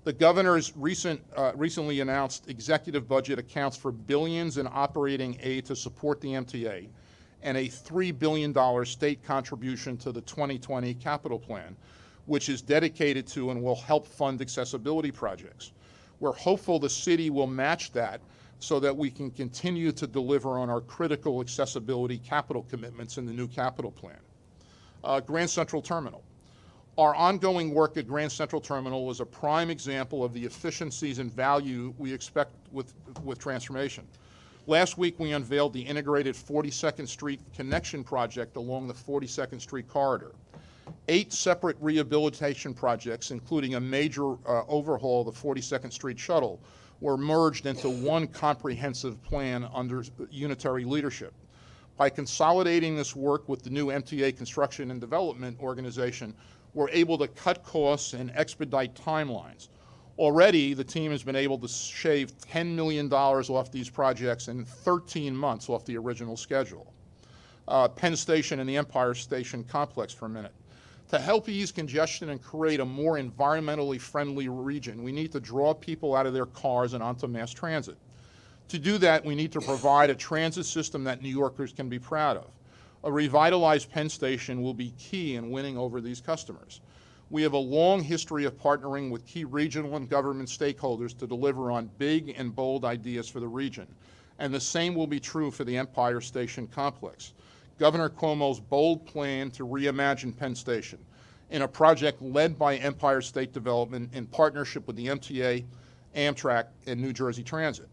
The governor's recently announced executive budget accounts for billions in operating aid to support the MTA and a $3 billion state contribution to the 2020 capital plan, which is dedicated to and will help fund accessibility projects. We're hopeful the city will match that so that we can continue to deliver on our critical accessibility capital commitments in the new capital plan. Grand Central Terminal. Our ongoing work at Grand Central Terminal is a prime example of the efficiencies and value we expect with transformation. Last week, we unveiled the integrated 42nd Street connection project along the 42nd Street corridor. 8 separate rehabilitation projects, including a major overhaul of the 42nd Street shuttle, were merged into one comprehensive plan under unitary leadership. By consolidating this work with the new MTA Construction and Development Organization, we're able to cut costs and expedite timelines. Already, the team has been able to shave $10 million off these projects in 13 months off the original schedule. Penn Station and the Empire Station complex for a minute. To help ease congestion and create a more environmentally friendly region, we need to draw people out of their cars and onto mass transit. To do that, we need to provide a transit system that New Yorkers can be proud of. A revitalized Penn Station will be key in winning over these customers. We have a long history of partnering with key regional and government stakeholders to deliver on big and bold ideas for the region, and the same will be true for the Empire Station complex. Governor Cuomo's bold plan to reimagine Penn Station in a project led by Empire State Development in partnership with the MTA, Amtrak, and New Jersey Transit.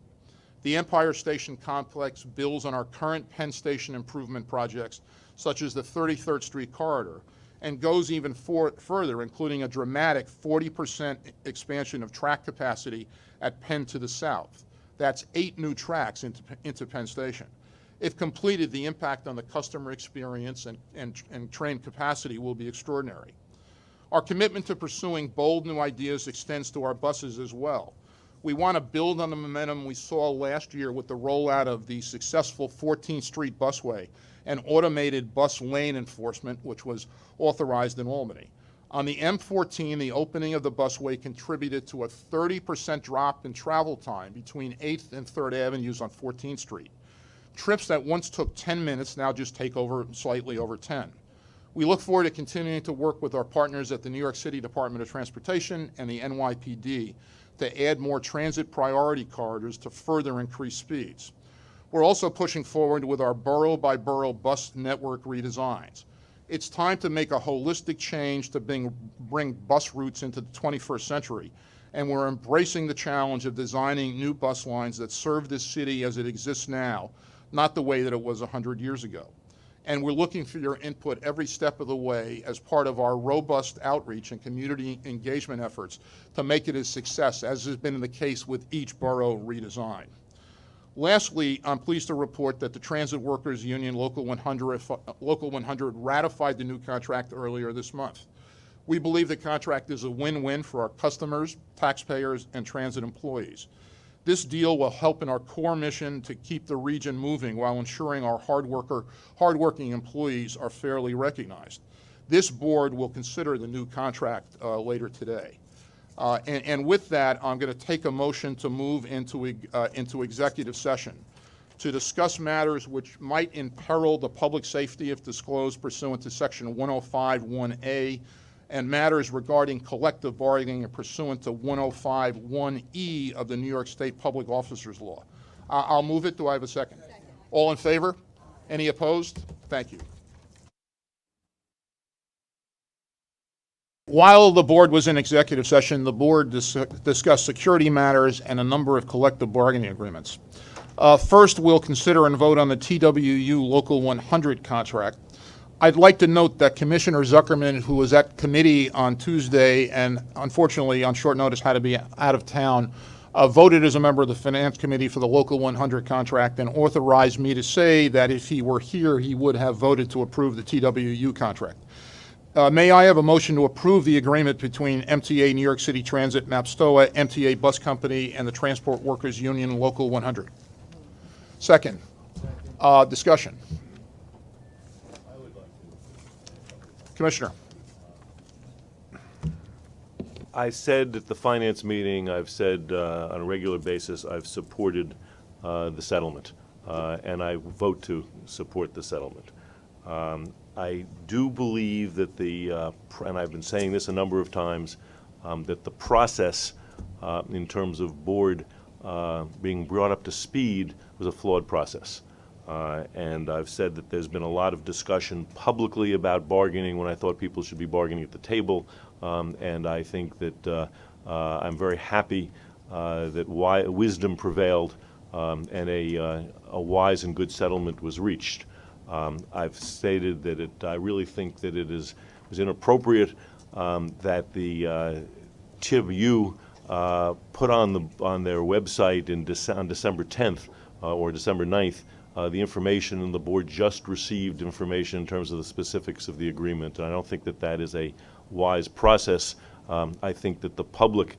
The Empire Station complex builds on our current Penn Station improvement projects, such as the 33rd Street corridor, and goes even further, including a dramatic 40% expansion of track capacity at Penn to the south. That's 8 new tracks into Penn Station. If completed, the impact on the customer experience and train capacity will be extraordinary. Our commitment to pursuing bold new ideas extends to our buses as well. We want to build on the momentum we saw last year with the rollout of the successful 14th Street busway and automated bus lane enforcement, which was authorized in Albany. On the M14, the opening of the busway contributed to a 30% drop in travel time between 8th and 3rd Avenues on 14th Street. Trips that once took 10 minutes now just take slightly over 10. We look forward to continuing to work with our partners at the New York City Department of Transportation and the NYPD to add more transit priority corridors to further increase speeds. We're also pushing forward with our borough-by-borough bus network redesigns. It's time to make a holistic change to bring bus routes into the 21st century, and we're embracing the challenge of designing new bus lines that serve this city as it exists now, not the way that it was 100 years ago. And we're looking for your input every step of the way as part of our robust outreach and community engagement efforts to make it a success, as has been the case with each borough redesign. Lastly, I'm pleased to report that the Transit Workers Union Local 100 ratified the new contract earlier this month. We believe the contract is a win-win for our customers, taxpayers, and transit employees. This deal will help in our core mission to keep the region moving while ensuring our hardworking employees are fairly recognized. This board will consider the new contract later today. And with that, I'm going to take a motion to move into executive session to discuss matters which might imperil the public safety if disclosed pursuant to Section 105(1)A, and matters regarding collective bargaining pursuant to 105(1)E of the New York State Public Officers Law. I'll move it. Do I have a second? All in favor? Any opposed? Thank you. While the board was in executive session, the board discussed security matters and a number of collective bargaining agreements. First, we'll consider and vote on the TWU Local 100 contract. I'd like to note that Commissioner Zuckerman, who was at committee on Tuesday and unfortunately on short notice had to be out of town, voted as a member of the Finance Committee for the Local 100 contract and authorized me to say that if he were here, he would have voted to approve the TWU contract. May I have a motion to approve the agreement between MTA New York City Transit, MAPSTOA, MTA Bus Company, and the Transport Workers Union Local 100? Second. Discussion. Commissioner. I said at the finance meeting, I've said on a regular basis, I've supported the settlement, and I vote to support the settlement. I do believe that and I've been saying this a number of times, that the process in terms of board being brought up to speed was a flawed process. And I've said that there's been a lot of discussion publicly about bargaining when I thought people should be bargaining at the table. And I think that I'm very happy that wisdom prevailed and a wise and good settlement was reached. I've stated that I really think that it was inappropriate that the TWU put on their website on December 10th or December 9th the information, and the board just received information in terms of the specifics of the agreement. And I don't think that that is a wise process. I think that the public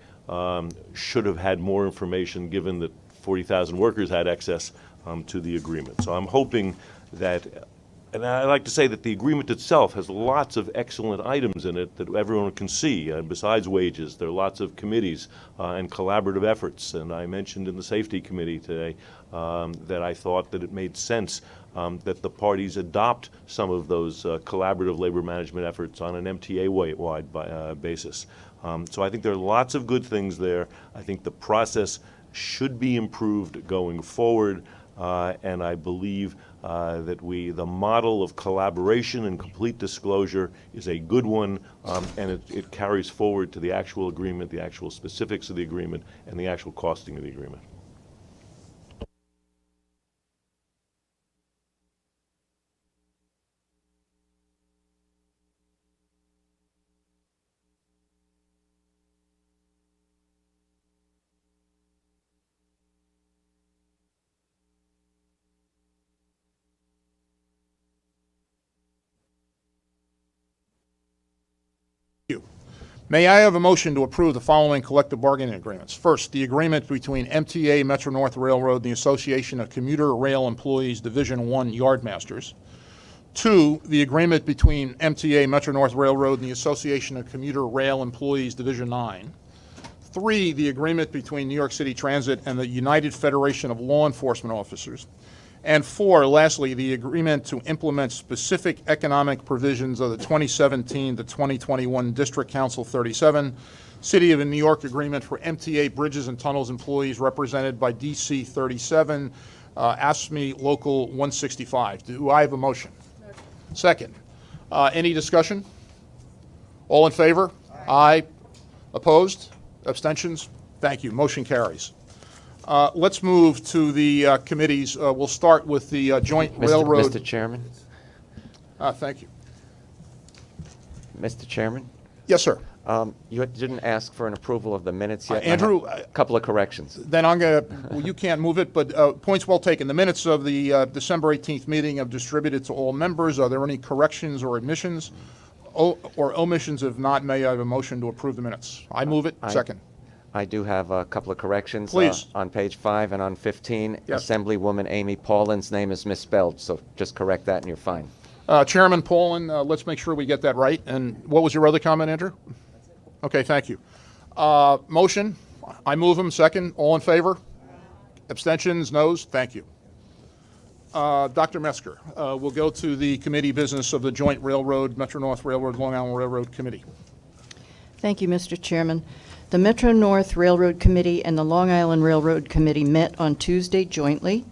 should have had more information, given that 40,000 workers had access to the agreement. So I'm hoping that, and I like to say that the agreement itself has lots of excellent items in it that everyone can see. Besides wages, there are lots of committees and collaborative efforts. And I mentioned in the Safety Committee today that I thought that it made sense that the parties adopt some of those collaborative labor management efforts on an MTA-wide basis. So I think there are lots of good things there. I think the process should be improved going forward. And I believe that the model of collaboration and complete disclosure is a good one, and it carries forward to the actual agreement, the actual specifics of the agreement, and the actual costing of the agreement. May I have a motion to approve the following collective bargaining agreements? First, the agreement between MTA, Metro-North Railroad, and the Association of Commuter Rail Employees Division 1 Yardmasters. 2, the agreement between MTA, Metro-North Railroad, and the Association of Commuter Rail Employees Division 9. 3, the agreement between New York City Transit and the United Federation of Law Enforcement Officers. And 4, lastly, the agreement to implement specific economic provisions of the 2017 to 2021 District Council 37 City of New York Agreement for MTA Bridges and Tunnels employees represented by DC 37, ASME Local 165. Do I have a motion? Second. Any discussion? All in favor? Aye. Opposed? Abstentions? Thank you. Motion carries. Let's move to the committees. We'll start with the Joint Railroad. Mr. Chairman. Thank you. Mr. Chairman. Yes, sir. You didn't ask for an approval of the minutes yet. Andrew, a couple of corrections. Then I'm going to, well, you can't move it, but points well taken. The minutes of the December 18th meeting have distributed to all members. Are there any corrections or omissions? Or omissions? If not, may I have a motion to approve the minutes? I move it. Second. I do have a couple of corrections. Please. On page 5 and on 15, Yes. Assemblywoman Amy Paulin's name is misspelled, so just correct that and you're fine. Chairman Poland, let's make sure we get that right. And what was your other comment, Andrew? Okay, thank you. Motion, I move them. Second, all in favor? Abstentions, noes? Thank you. Dr. Metzger, we'll go to the committee business of the Joint Railroad, Metro-North Railroad, Long Island Railroad Committee. Thank you, Mr. Chairman. The Metro-North Railroad Committee and the Long Island Railroad Committee met on Tuesday jointly,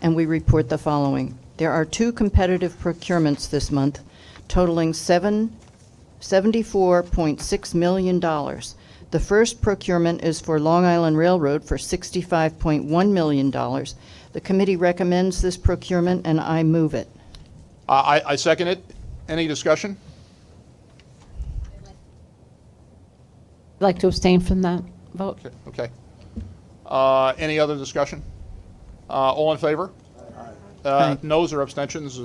and we report the following. There are 2 competitive procurements this month totaling $74.6 million. The first procurement is for Long Island Railroad for $65.1 million. The committee recommends this procurement, and I move it. I second it. Any discussion? I'd like to abstain from that vote. Okay. Any other discussion? All in favor? Aye. Noes or abstentions?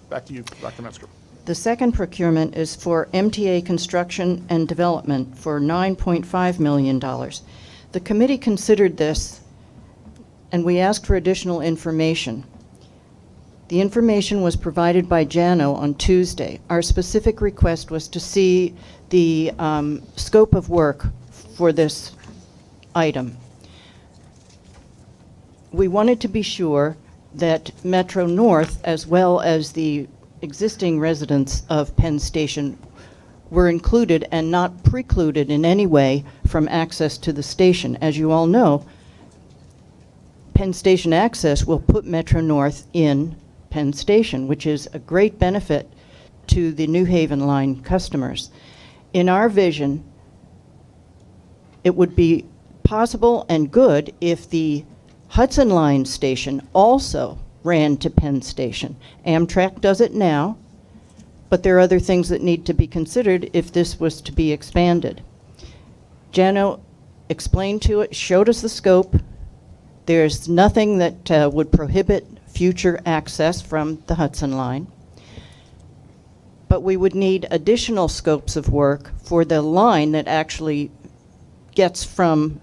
Back to you, Dr. Metzger. The second procurement is for MTA construction and development for $9.5 million. The committee considered this, and we asked for additional information. The information was provided by JANO on Tuesday. Our specific request was to see the scope of work for this item. We wanted to be sure that Metro-North, as well as the existing residents of Penn Station, were included and not precluded in any way from access to the station. As you all know, Penn Station access will put Metro-North in Penn Station, which is a great benefit to the New Haven Line customers. In our vision, it would be possible and good if the Hudson Line station also ran to Penn Station. Amtrak does it now, but there are other things that need to be considered if this was to be expanded. Jano explained to it, showed us the scope. There's nothing that would prohibit future access from the Hudson Line. But we would need additional scopes of work for the line that actually gets from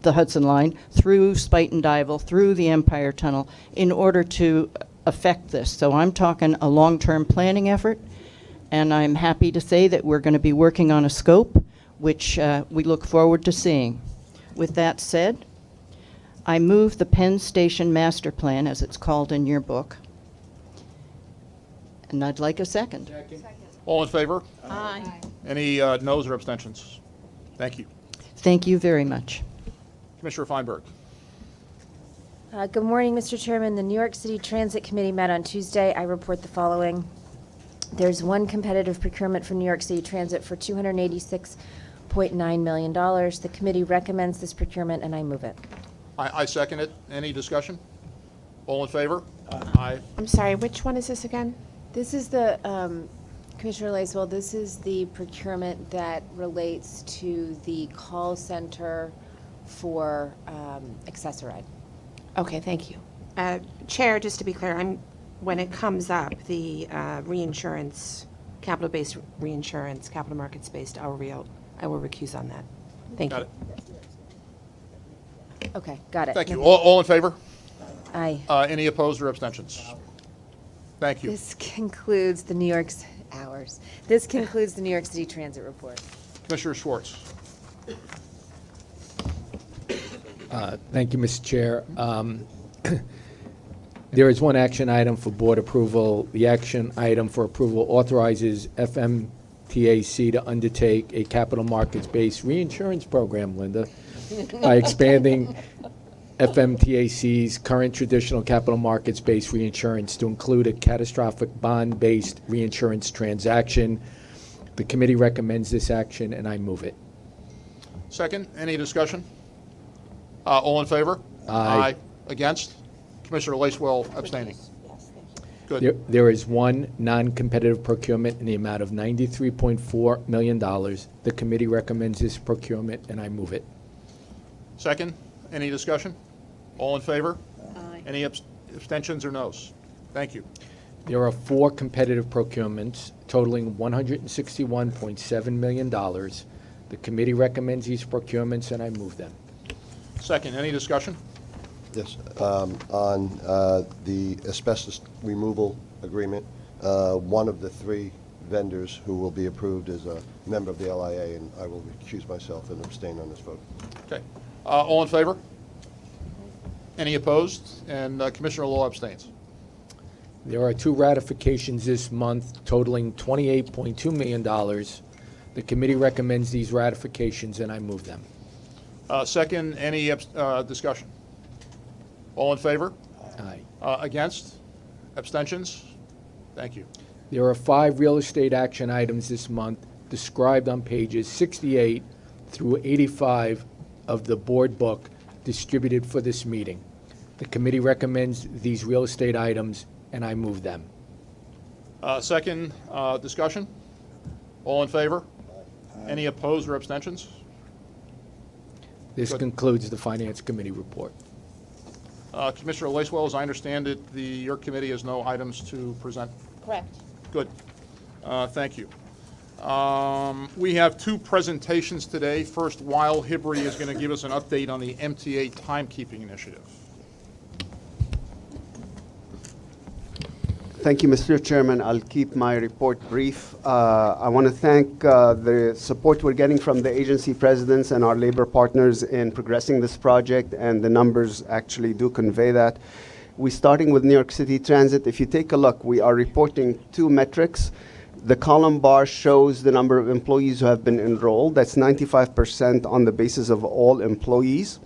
the Hudson Line through Spuyten Duyvil, through the Empire Tunnel, in order to affect this. So I'm talking a long-term planning effort, and I'm happy to say that we're going to be working on a scope, which we look forward to seeing. With that said, I move the Penn Station Master Plan, as it's called in your book, and I'd like a second. All in favor? Aye. Any noes or abstentions? Thank you. Thank you very much. Commissioner Feinberg. Good morning, Mr. Chairman. The New York City Transit Committee met on Tuesday. I report the following. There's 1 competitive procurement for New York City Transit for $286.9 million. The committee recommends this procurement, and I move it. I second it. Any discussion? All in favor? Aye. I'm sorry, which one is this again? This is the, Commissioner Lacewell, this is the procurement that relates to the call center for Accessoride. Okay, thank you. Chair, just to be clear, when it comes up, the reinsurance, capital-based reinsurance, capital markets-based, I will recuse on that. Thank you. Okay, got it. Thank you. All in favor? Aye. Any opposed or abstentions? Thank you. This concludes the New York's hours. This concludes the New York City Transit report. Commissioner Schwartz. Thank you, Mr. Chair. There is one action item for board approval. The action item for approval authorizes FMTAC to undertake a capital markets-based reinsurance program, Linda, by expanding FMTAC's current traditional capital markets-based reinsurance to include a catastrophic bond-based reinsurance transaction. The committee recommends this action, and I move it. Second, any discussion? All in favor? Aye. Against? Commissioner Lacewell abstaining. Good. There is one non-competitive procurement in the amount of $93.4 million. The committee recommends this procurement, and I move it. Second, any discussion? All in favor? Aye. Any abstentions or noes? Thank you. There are 4 competitive procurements totaling $161.7 million. The committee recommends these procurements, and I move them. Second, any discussion? Yes, on the asbestos removal agreement, one of the three vendors who will be approved is a member of the LIA, and I will recuse myself and abstain on this vote. Okay. All in favor? Any opposed? And Commissioner Law abstains. There are two ratifications this month totaling $28.2 million. The committee recommends these ratifications, and I move them. Second, any discussion? All in favor? Aye. Against? Abstentions? Thank you. There are 5 real estate action items this month described on pages 68 through 85 of the board book distributed for this meeting. The committee recommends these real estate items, and I move them. Second, discussion? All in favor? Any opposed or abstentions? This Good. concludes the Finance Committee report. Commissioner Lacewell, as I understand it, your committee has no items to present? Correct. Good. Thank you. We have 2 presentations today. First, Weil Hibry is going to give us an update on the MTA timekeeping initiative. Thank you, Mr. Chairman. I'll keep my report brief. I want to thank the support we're getting from the agency presidents and our labor partners in progressing this project, and the numbers actually do convey that. We're starting with New York City Transit. If you take a look, we are reporting 2 metrics. The column bar shows the number of employees who have been enrolled. That's 95% on the basis of all employees.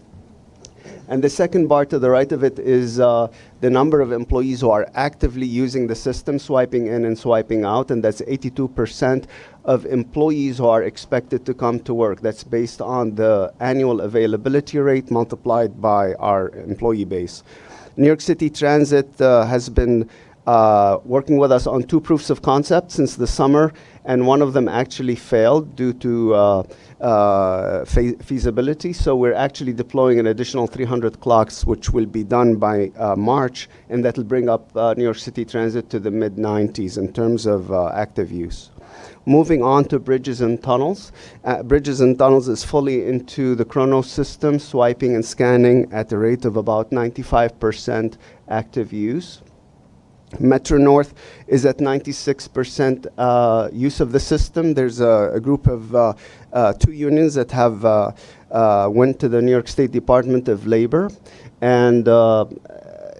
And the second bar to the right of it is the number of employees who are actively using the system, swiping in and swiping out, and that's 82% of employees who are expected to come to work. That's based on the annual availability rate multiplied by our employee base. New York City Transit has been working with us on 2 proofs of concept since the summer, and one of them actually failed due to feasibility. So we're actually deploying an additional 300 clocks, which will be done by March, and that'll bring up New York City Transit to the mid-90s in terms of active use. Moving on to bridges and tunnels. Bridges and tunnels is fully into the Chronos system, swiping and scanning at a rate of about 95% active use. Metro North is at 96% use of the system. There's a group of 2 unions that have went to the New York State Department of Labor, and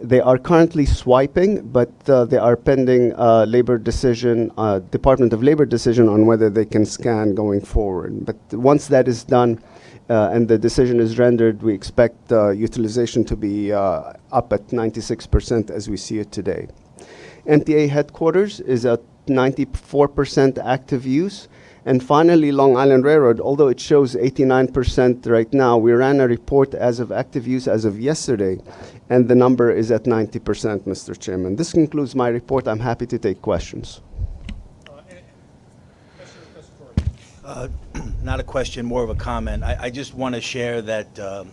they are currently swiping, but they are pending labor decision, Department of Labor decision on whether they can scan going forward. But once that is done and the decision is rendered, we expect utilization to be up at 96% as we see it today. MTA headquarters is at 94% active use. And finally, Long Island Railroad, although it shows 89% right now, we ran a report as of active use as of yesterday, and the number is at 90%, Mr. Chairman. This concludes my report. I'm happy to take questions. Not a question, more of a comment. I just want to share that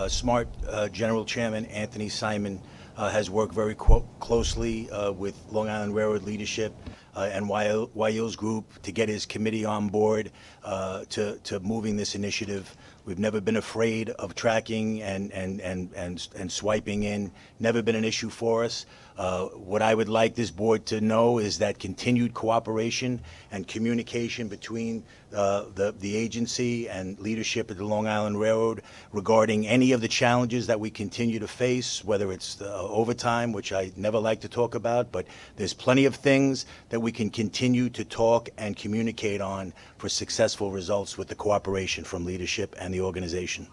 SMART General Chairman Anthony Simon has worked very closely with Long Island Railroad leadership and Wail's group to get his committee on board to moving this initiative. We've never been afraid of tracking and swiping in. Never been an issue for us. What I would like this board to know is that continued cooperation and communication between the agency and leadership at the Long Island Railroad regarding any of the challenges that we continue to face, whether it's the overtime, which I never like to talk about, but there's plenty of things that we can continue to talk and communicate on for successful results with the cooperation from leadership and the organization.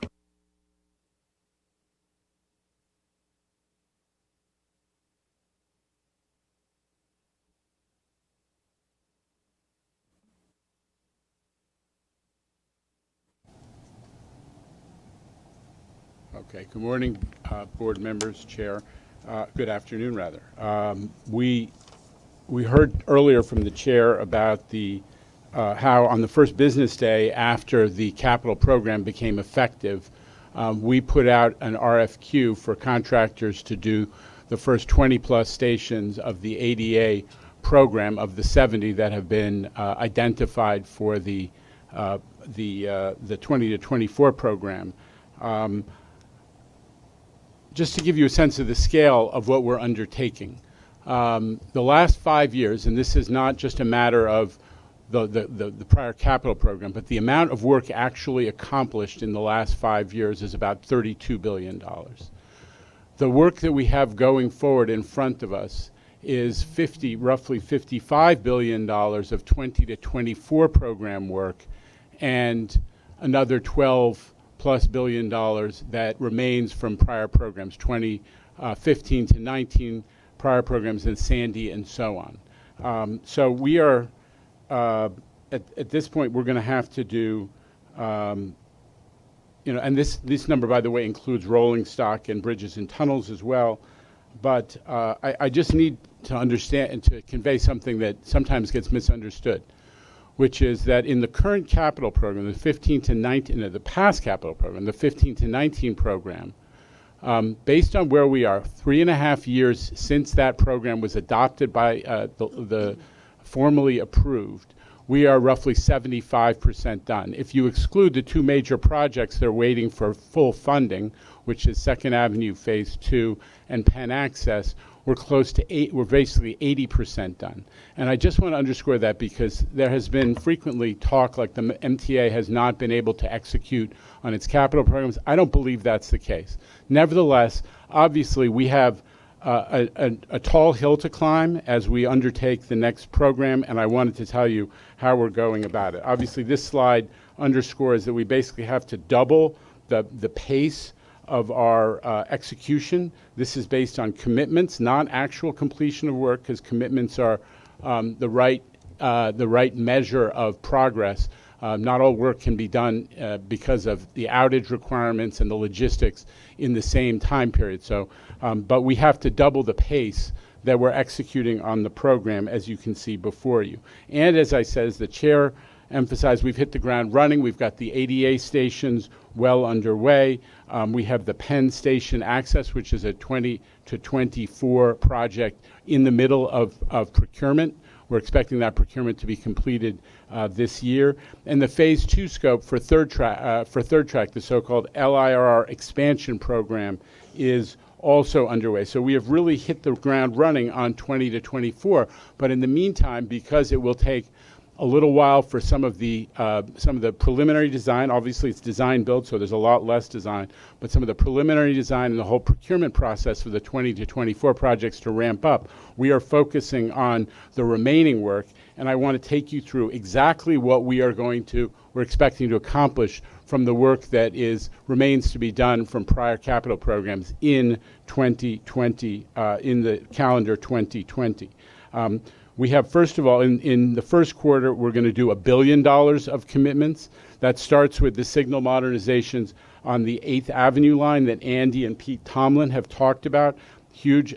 Okay, good morning, board members, chair. Good afternoon, rather. We heard earlier from the chair about the how on the first business day after the capital program became effective, we put out an RFQ for contractors to do the first 20-plus stations of the ADA program of the 70 that have been identified for the the 20 to 24 program. Just to give you a sense of the scale of what we're undertaking. The last 5 years, and this is not just a matter of the prior capital program, but the amount of work actually accomplished in the last 5 years is about $32 billion. The work that we have going forward in front of us is roughly $55 billion of 20 to 24 program work, and another $12+ billion that remains from prior programs, 2015 to 19 prior programs, and Sandy and so on. So we are, at this point, we're going to have to do, and this number, by the way, includes rolling stock and bridges and tunnels as well. But I just need to understand and to convey something that sometimes gets misunderstood, which is that in the current capital program, the 15 to 19, the past capital program, the 15 to 19 program, based on where we are, 3.5 years since that program was adopted by the formally approved, we are roughly 75% done. If you exclude the two major projects that are waiting for full funding, which is 2nd Avenue Phase 2 and Penn Access, we're close to we're basically 80% done. And I just want to underscore that because there has been frequently talk like the MTA has not been able to execute on its capital programs. I don't believe that's the case. Nevertheless, obviously we have a tall hill to climb as we undertake the next program, and I wanted to tell you how we're going about it. Obviously, this slide underscores that we basically have to double the pace of our execution. This is based on commitments, not actual completion of work, because commitments are the right measure of progress. Not all work can be done because of the outage requirements and the logistics in the same time period. So, but we have to double the pace that we're executing on the program, as you can see before you. And as I said, as the chair emphasized, we've hit the ground running. We've got the ADA stations well underway. We have the Penn Station Access, which is a 20 to 24 project in the middle of procurement. We're expecting that procurement to be completed this year. And the Phase 2 scope for third track, the so-called LIRR expansion program, is also underway. So we have really hit the ground running on 20 to 24. But in the meantime, because it will take a little while for some of the preliminary design, obviously it's design build, so there's a lot less design, but some of the preliminary design and the whole procurement process for the 20 to 24 projects to ramp up, we are focusing on the remaining work, and I want to take you through exactly what we're expecting to accomplish from the work that remains to be done from prior capital programs in 2020, in the calendar 2020. We have, first of all, in the first quarter, we're going to do $1 billion of commitments. That starts with the signal modernizations on the 8th Avenue line that Andy and Pete Tomlin have talked about.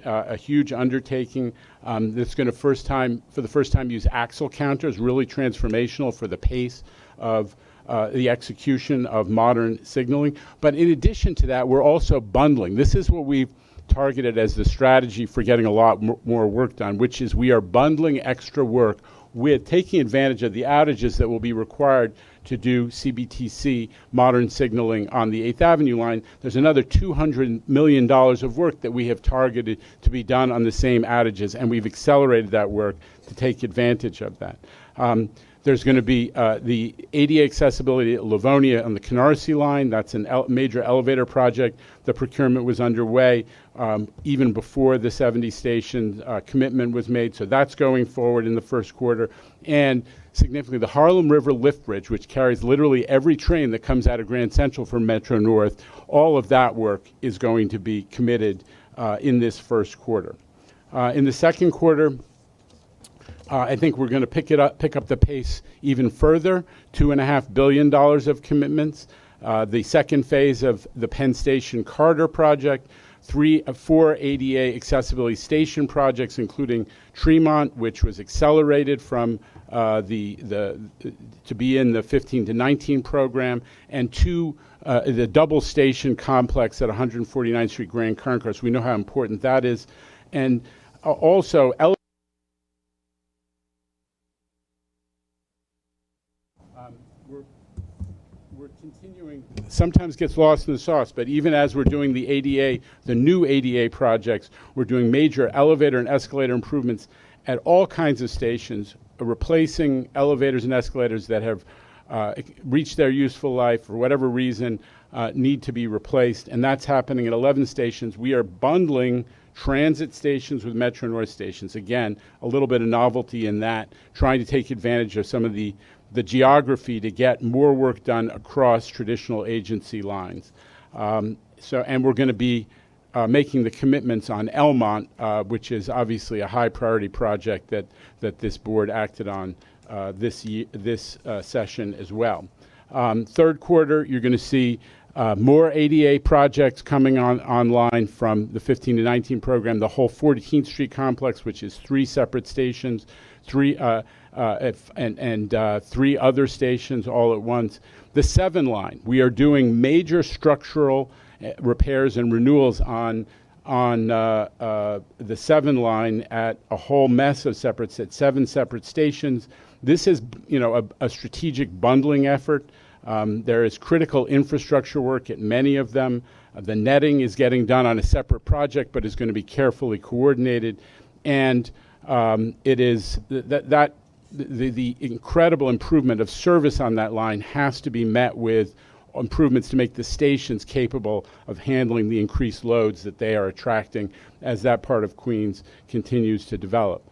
A huge undertaking that's going to for the first time use axle counters, really transformational for the pace of the execution of modern signaling. But in addition to that, we're also bundling. This is what we've targeted as the strategy for getting a lot more work done, which is we are bundling extra work with taking advantage of the outages that will be required to do CBTC modern signaling on the 8th Avenue line. There's another $200 million of work that we have targeted to be done on the same outages, and we've accelerated that work to take advantage of that. There's going to be the ADA accessibility at Livonia on the Canarsie line. That's a major elevator project. The procurement was underway even before the 70 station commitment was made. So that's going forward in the first quarter. And significantly, the Harlem River Lift Bridge, which carries literally every train that comes out of Grand Central from Metro North, all of that work is going to be committed in this first quarter. In the second quarter, I think we're going to pick up the pace even further, $2.5 billion of commitments. The second phase of the Penn Station Carter project, 4 ADA accessibility station projects, including Tremont, which was accelerated from to be in the 15 to 19 program, and the double station complex at 149th Street Grand Concourse. We know how important that is. And also, we're continuing. Sometimes gets lost in the sauce, but even as we're doing the ADA, the new ADA projects, we're doing major elevator and escalator improvements at all kinds of stations, replacing elevators and escalators that have reached their useful life for whatever reason, need to be replaced, and that's happening at 11 stations. We are bundling transit stations with Metro North stations. Again, a little bit of novelty in that, trying to take advantage of some of the geography to get more work done across traditional agency lines. And we're going to be making the commitments on Elmont, which is obviously a high priority project that this board acted on this session as well. Third quarter, you're going to see more ADA projects coming online from the 15 to 19 program, the whole 14th Street complex, which is 3 separate stations, 3 other stations all at once. The 7 line, we are doing major structural repairs and renewals on the 7 line at a whole mess of at 7 separate stations. This is, a strategic bundling effort. There is critical infrastructure work at many of them. The netting is getting done on a separate project, but is going to be carefully coordinated. And it is the incredible improvement of service on that line has to be met with improvements to make the stations capable of handling the increased loads that they are attracting as that part of Queens continues to develop.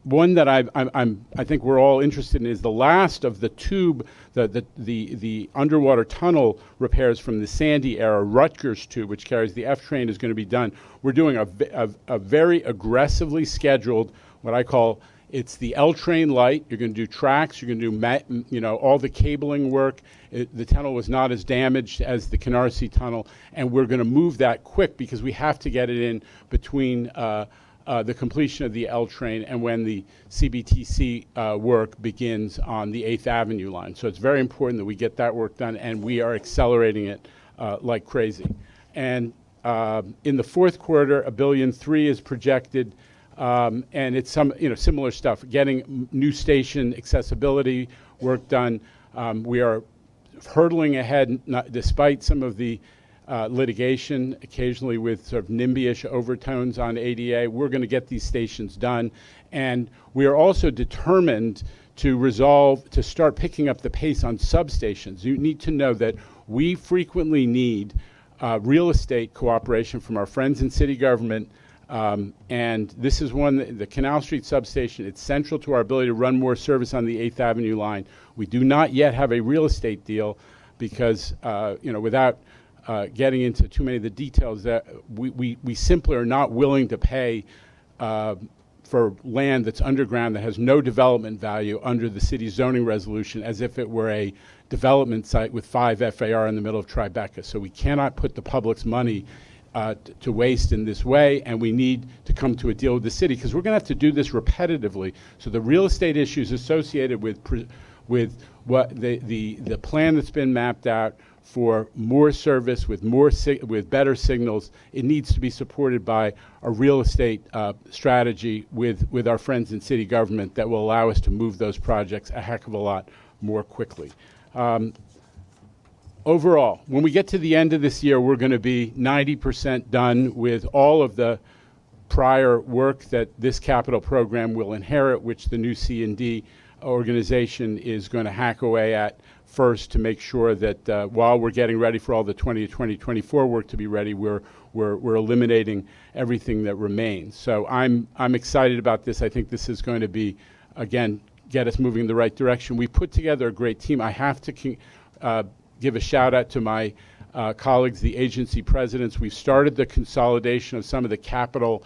One that I think we're all interested in is the last of the tube, the underwater tunnel repairs from the Sandy era, Rutgers tube, which carries the F train, is going to be done. We're doing a very aggressively scheduled, what I call, it's the L train light. You're going to do tracks. You're going to do all the cabling work. The tunnel was not as damaged as the Canarsie tunnel, and we're going to move that quick because we have to get it in between the completion of the L train and when the CBTC work begins on the 8th Avenue line. So it's very important that we get that work done, and we are accelerating it like crazy. And in the fourth quarter, $1.3 billion is projected, and it's some similar stuff, getting new station accessibility work done. We are hurtling ahead, despite some of the litigation, occasionally with sort of NIMBY-ish overtones on ADA. We're going to get these stations done. And we are also determined to start picking up the pace on substations. You need to know that we frequently need real estate cooperation from our friends in city government. And this is one, the Canal Street substation, it's central to our ability to run more service on the 8th Avenue line. We do not yet have a real estate deal because, without getting into too many of the details, that we simply are not willing to pay for land that's underground that has no development value under the city's zoning resolution as if it were a development site with 5 FAR in the middle of Tribeca. So we cannot put the public's money to waste in this way, and we need to come to a deal with the city because we're going to have to do this repetitively. So the real estate issues associated with what the plan that's been mapped out for more service with better signals, it needs to be supported by a real estate strategy with our friends in city government that will allow us to move those projects a heck of a lot more quickly. Overall, when we get to the end of this year, we're going to be 90% done with all of the prior work that this capital program will inherit, which the new C&D organization is going to hack away at first to make sure that while we're getting ready for all the 2024 work to be ready, we're eliminating everything that remains. So I'm excited about this. I think this is going to be, again, get us moving in the right direction. We put together a great team. I have to give a shout out to my colleagues, the agency presidents. We've started the consolidation of some of the capital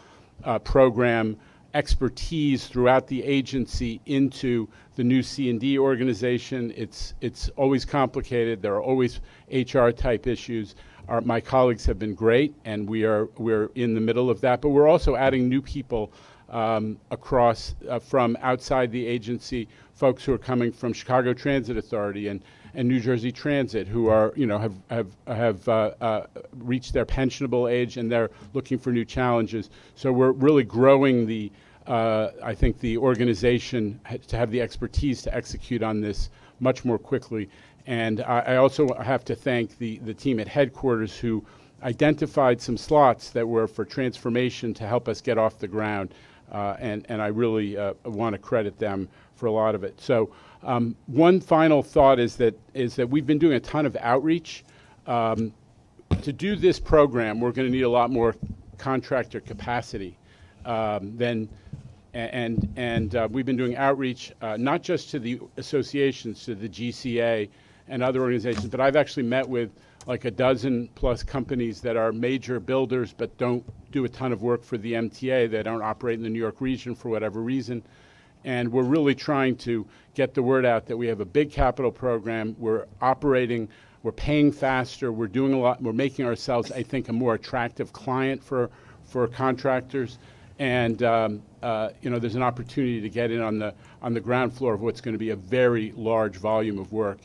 program expertise throughout the agency into the new C&D organization. It's always complicated. There are always HR type issues. My colleagues have been great, and we're in the middle of that. But we're also adding new people across from outside the agency, folks who are coming from Chicago Transit Authority and New Jersey Transit, who are have reached their pensionable age and they're looking for new challenges. So we're really growing the I think the organization to have the expertise to execute on this much more quickly. And I also have to thank the team at headquarters who identified some slots that were for transformation to help us get off the ground. And I really want to credit them for a lot of it. So one final thought is that we've been doing a ton of outreach. To do this program, we're going to need a lot more contractor capacity than, and we've been doing outreach not just to the associations, to the GCA and other organizations, but I've actually met with like a dozen plus companies that are major builders but don't do a ton of work for the MTA. They don't operate in the New York region for whatever reason. And we're really trying to get the word out that we have a big capital program. We're operating, we're paying faster, we're doing a lot, we're making ourselves, I think, a more attractive client for contractors. And there's an opportunity to get in on the ground floor of what's going to be a very large volume of work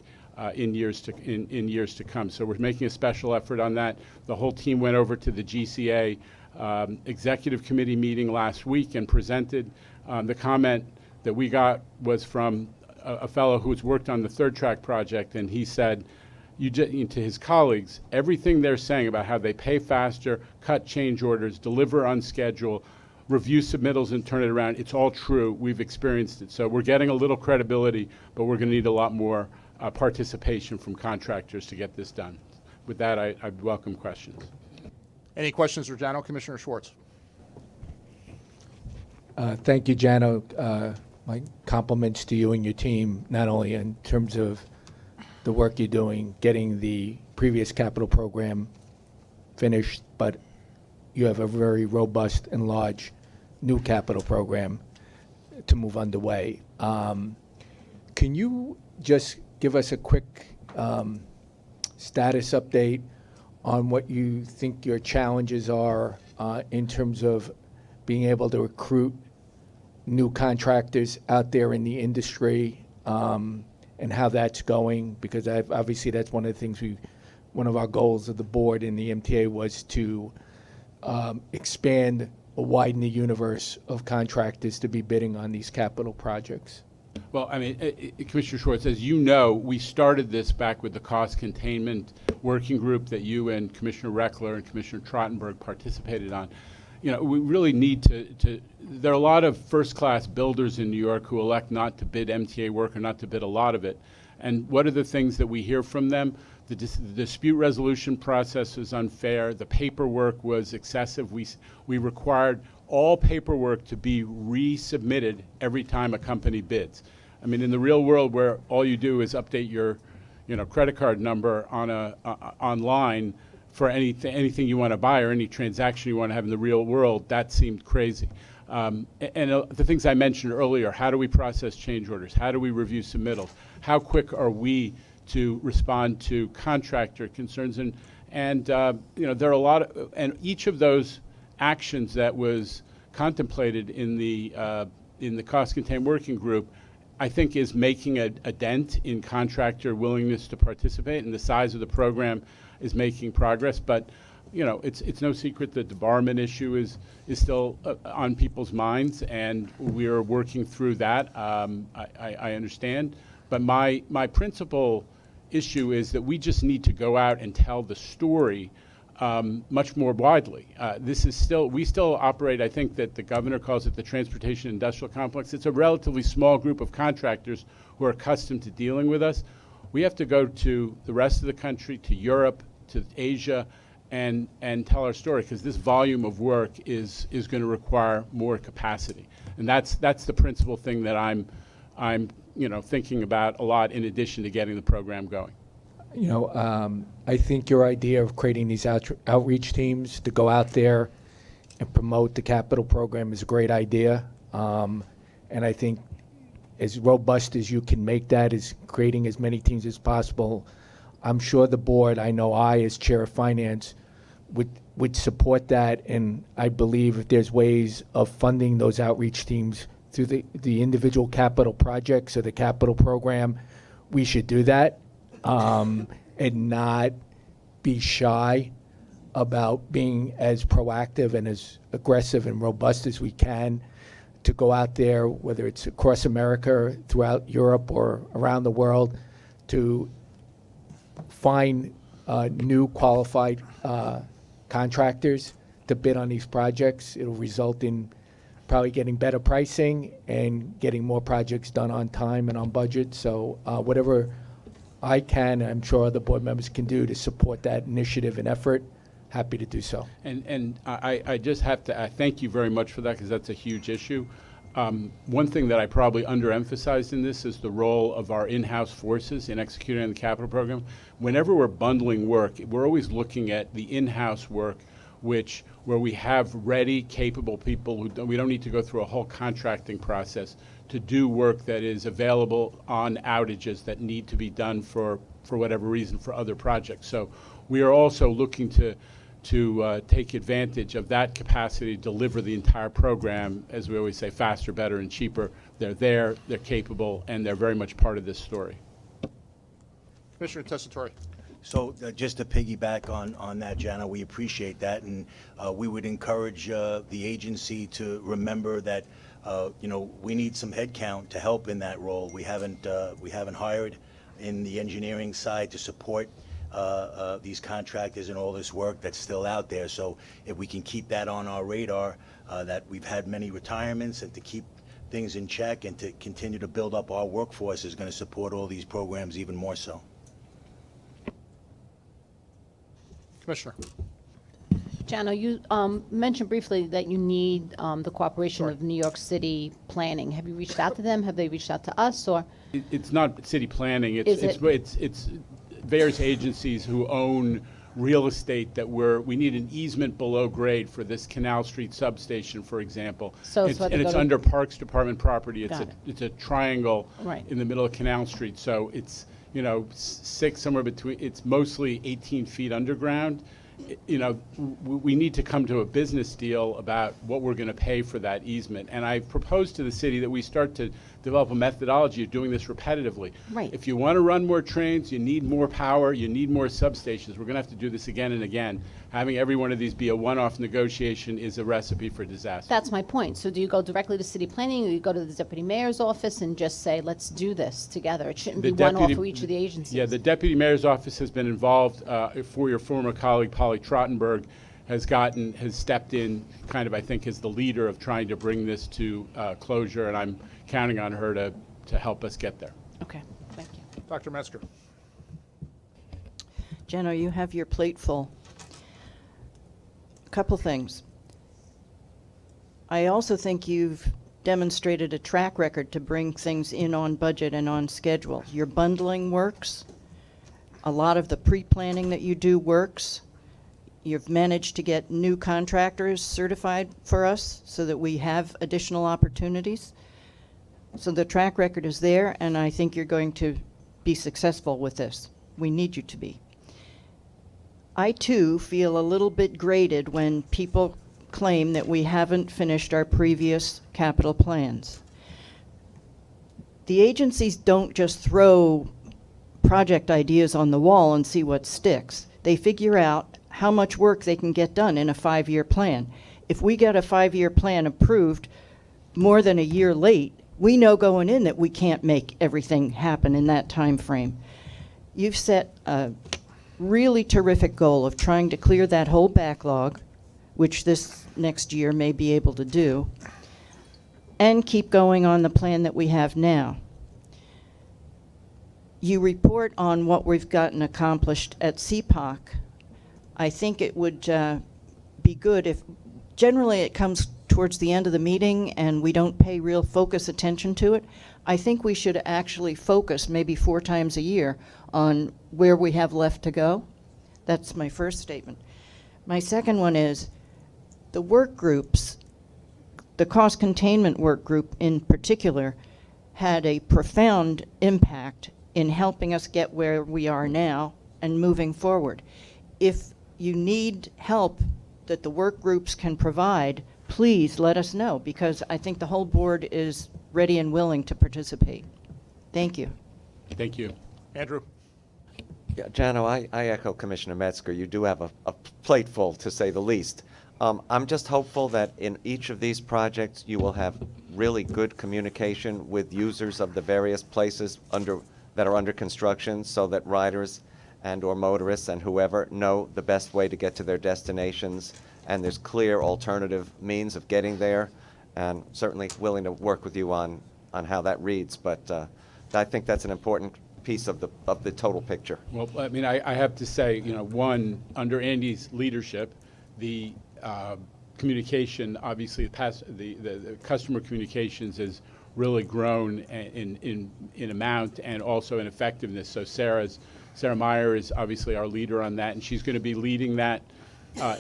in years to come. So we're making a special effort on that. The whole team went over to the GCA executive committee meeting last week and presented. The comment that we got was from a fellow who's worked on the third track project, and he said to his colleagues, everything they're saying about how they pay faster, cut change orders, deliver on schedule, review submittals and turn it around, it's all true. We've experienced it. So we're getting a little credibility, but we're going to need a lot more participation from contractors to get this done. With that, I welcome questions. Any questions for Jano? Commissioner Schwartz. Thank you, Jano. My compliments to you and your team, not only in terms of the work you're doing, getting the previous capital program finished, but you have a very robust and large new capital program to move underway. Can you just give us a quick status update on what you think your challenges are in terms of being able to recruit new contractors out there in the industry, and how that's going? Because obviously that's one of the things one of our goals of the board in the MTA was to expand or widen the universe of contractors to be bidding on these capital projects. Well, I mean, Commissioner Schwartz, as you know, we started this back with the cost containment working group that you and Commissioner Reckler and Commissioner Trottenberg participated on. We really need to there are a lot of first-class builders in New York who elect not to bid MTA work or not to bid a lot of it. And what are the things that we hear from them? The dispute resolution process was unfair. The paperwork was excessive. We required all paperwork to be resubmitted every time a company bids. I mean, in the real world, where all you do is update your, credit card number on online for anything you want to buy or any transaction you want to have in the real world, that seemed crazy. And the things I mentioned earlier: how do we process change orders? How do we review submittals? How quick are we to respond to contractor concerns? And there are a lot of, and each of those actions that was contemplated in the cost containment working group, I think, is making a dent in contractor willingness to participate, and the size of the program is making progress. But it's no secret that the Barman issue is still on people's minds, and we are working through that. I understand, but my principal issue is that we just need to go out and tell the story much more widely. We still operate, I think that the governor calls it the transportation industrial complex. It's a relatively small group of contractors who are accustomed to dealing with us. We have to go to the rest of the country, to Europe, to Asia, and tell our story, because this volume of work is going to require more capacity. And that's the principal thing that I'm thinking about a lot, in addition to getting the program going. I think your idea of creating these outreach teams to go out there and promote the capital program is a great idea. And I think as robust as you can make that is creating as many teams as possible. I'm sure the board, I know I, as chair of finance, would support that. And I believe if there's ways of funding those outreach teams through the individual capital projects or the capital program, we should do that. And not be shy about being as proactive and as aggressive and robust as we can to go out there, whether it's across America, throughout Europe, or around the world, to find new qualified contractors to bid on these projects. It'll result in probably getting better pricing and getting more projects done on time and on budget. So whatever I can, I'm sure other board members can do to support that initiative and effort, happy to do so. And I just have to thank you very much for that, because that's a huge issue. One thing that I probably underemphasized in this is the role of our in-house forces in executing on the capital program. Whenever we're bundling work, we're always looking at the in-house work, where we have ready, capable people we don't need to go through a whole contracting process to do work that is available on outages that need to be done for whatever reason for other projects. So we are also looking to take advantage of that capacity to deliver the entire program, as we always say, faster, better, and cheaper. They're there, they're capable, and they're very much part of this story. Commissioner Tessitore. So just to piggyback on that, Jana, we appreciate that, and we would encourage the agency to remember that we need some headcount to help in that role. We haven't hired in the engineering side to support these contractors and all this work that's still out there. So if we can keep that on our radar, that we've had many retirements, and to keep things in check and to continue to build up our workforce is going to support all these programs even more so. Commissioner. Jana, you mentioned briefly that you need the cooperation of New York City Planning. Have you reached out to them? Have they reached out to us? Or It's not city planning. It's various agencies who own real estate that we need an easement below grade for this Canal Street substation, for example. So it's under Parks Department property. It's a triangle in the middle of Canal Street. So it's somewhere between. It's mostly 18 feet underground. We need to come to a business deal about what we're going to pay for that easement. And I proposed to the city that we start to develop a methodology of doing this repetitively. Right. If you want to run more trains, you need more power, you need more substations. We're going to have to do this again and again. Having every one of these be a one-off negotiation is a recipe for disaster. that's my point. So do you go directly to City Planning, or you go to the Deputy Mayor's office and just say, let's do this together? It shouldn't be one off for each of the agencies. Yeah, the Deputy Mayor's office has been involved. For your former colleague, Polly Trottenberg, has stepped in, kind of, I think, as the leader of trying to bring this to closure, and I'm counting on her to help us get there. Okay, thank you. Dr. Metzger. Jenna, you have your plate full. A couple things. I also think you've demonstrated a track record to bring things in on budget and on schedule. Your bundling works. A lot of the pre-planning that you do works. You've managed to get new contractors certified for us so that we have additional opportunities. So the track record is there, and I think you're going to be successful with this. We need you to be. I, too, feel a little bit grated when people claim that we haven't finished our previous capital plans. The agencies don't just throw project ideas on the wall and see what sticks. They figure out how much work they can get done in a 5-year plan. If we get a 5-year plan approved more than a year late, we know going in that we can't make everything happen in that time frame. You've set a really terrific goal of trying to clear that whole backlog, which this next year may be able to do, and keep going on the plan that we have now. You report on what we've gotten accomplished at CPOC. I think it would be good if, generally it comes towards the end of the meeting and we don't pay real focus attention to it. I think we should actually focus maybe 4 times a year on where we have left to go. That's my first statement. My second one is the work groups, the cost containment work group in particular, had a profound impact in helping us get where we are now and moving forward. If you need help that the work groups can provide, please let us know, because I think the whole board is ready and willing to participate. Thank you. Thank you. Andrew. Yeah, Jano, I echo Commissioner Metzger. You do have a plate full, to say the least. I'm just hopeful that in each of these projects, you will have really good communication with users of the various places that are under construction, so that riders and/or motorists and whoever know the best way to get to their destinations, and there's clear alternative means of getting there, and certainly willing to work with you on how that reads. But I think that's an important piece of the total picture. Well, I mean, I have to say, one, under Andy's leadership, the communication, obviously, the customer communications has really grown in amount and also in effectiveness. So Sarah Meyer is obviously our leader on that, and she's going to be leading that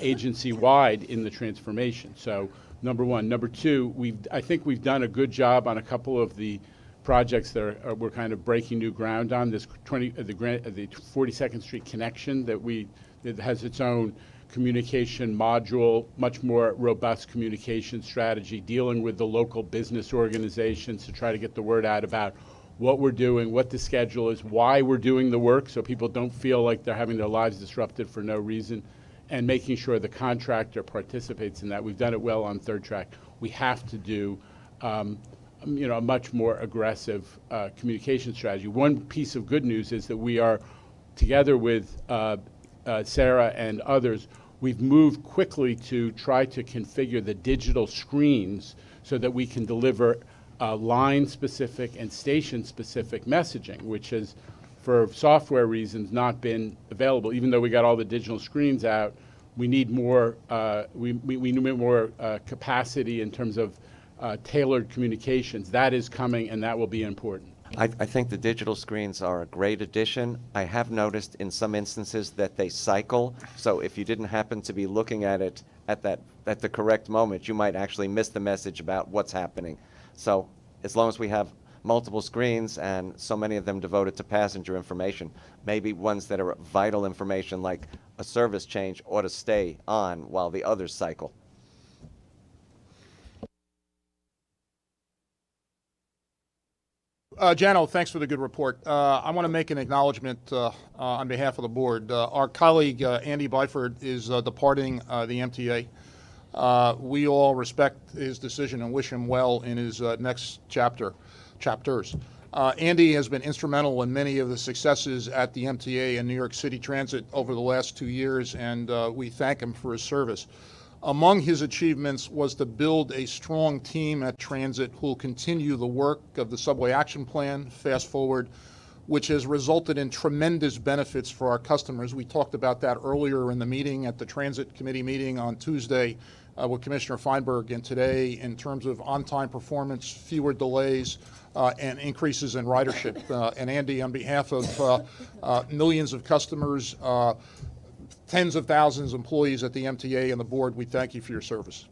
agency-wide in the transformation. So number one. Number two, I think we've done a good job on a couple of the projects that we're kind of breaking new ground on. This the 42nd Street connection that has its own communication module, much more robust communication strategy, dealing with the local business organizations to try to get the word out about what we're doing, what the schedule is, why we're doing the work, so people don't feel like they're having their lives disrupted for no reason, and making sure the contractor participates in that. We've done it well on Third Track. We have to do a much more aggressive communication strategy. One piece of good news is that we are, together with Sarah and others, we've moved quickly to try to configure the digital screens so that we can deliver line-specific and station-specific messaging, which has, for software reasons, not been available. Even though we got all the digital screens out, we need more. We need more capacity in terms of tailored communications. That is coming, and that will be important. I think the digital screens are a great addition. I have noticed in some instances that they cycle, so if you didn't happen to be looking at it at the correct moment, you might actually miss the message about what's happening. So as long as we have multiple screens and so many of them devoted to passenger information, maybe ones that are vital information like a service change ought to stay on while the others cycle. Jano, thanks for the good report. I want to make an acknowledgement on behalf of the board. Our colleague Andy Byford is departing the MTA. We all respect his decision and wish him well in his next chapters. Andy has been instrumental in many of the successes at the MTA and New York City Transit over the last 2 years, and we thank him for his service. Among his achievements was to build a strong team at Transit who will continue the work of the Subway Action Plan, Fast Forward, which has resulted in tremendous benefits for our customers. We talked about that earlier in the meeting at the Transit Committee meeting on Tuesday with Commissioner Feinberg, and today in terms of on-time performance, fewer delays, and increases in ridership. And Andy, on behalf of millions of customers, tens of thousands of employees at the MTA and the board, we thank you for your service.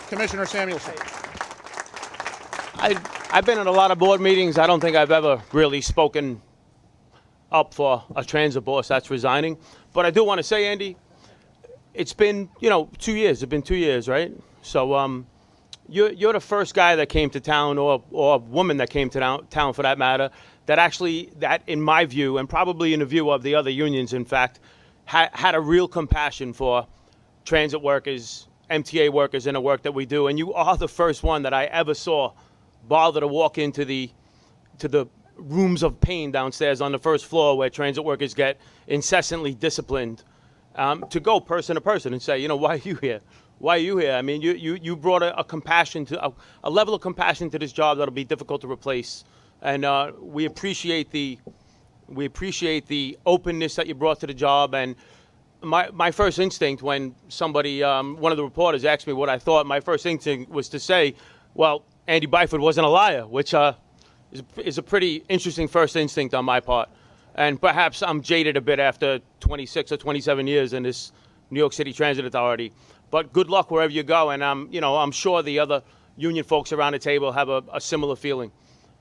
Commissioner Samuelson. I've been in a lot of board meetings. I don't think I've ever really spoken up for a transit boss that's resigning. But I do want to say, Andy, it's been, 2 years. It's been 2 years, right? So you're the first guy that came to town, or woman that came to town for that matter, that in my view, and probably in the view of the other unions, in fact, had a real compassion for transit workers, MTA workers, and the work that we do. And you are the first one that I ever saw bother to walk into the rooms of pain downstairs on the first floor where transit workers get incessantly disciplined, to go person to person and say, why are you here? Why are you here? I mean, you brought a compassion to a level of compassion to this job that'll be difficult to replace. And we appreciate the openness that you brought to the job. And my first instinct when somebody, one of the reporters asked me what I thought, my first instinct was to say, well, Andy Byford wasn't a liar, which is a pretty interesting first instinct on my part. And perhaps I'm jaded a bit after 26 or 27 years in this New York City Transit Authority. But good luck wherever you go. And I'm sure the other union folks around the table have a similar feeling.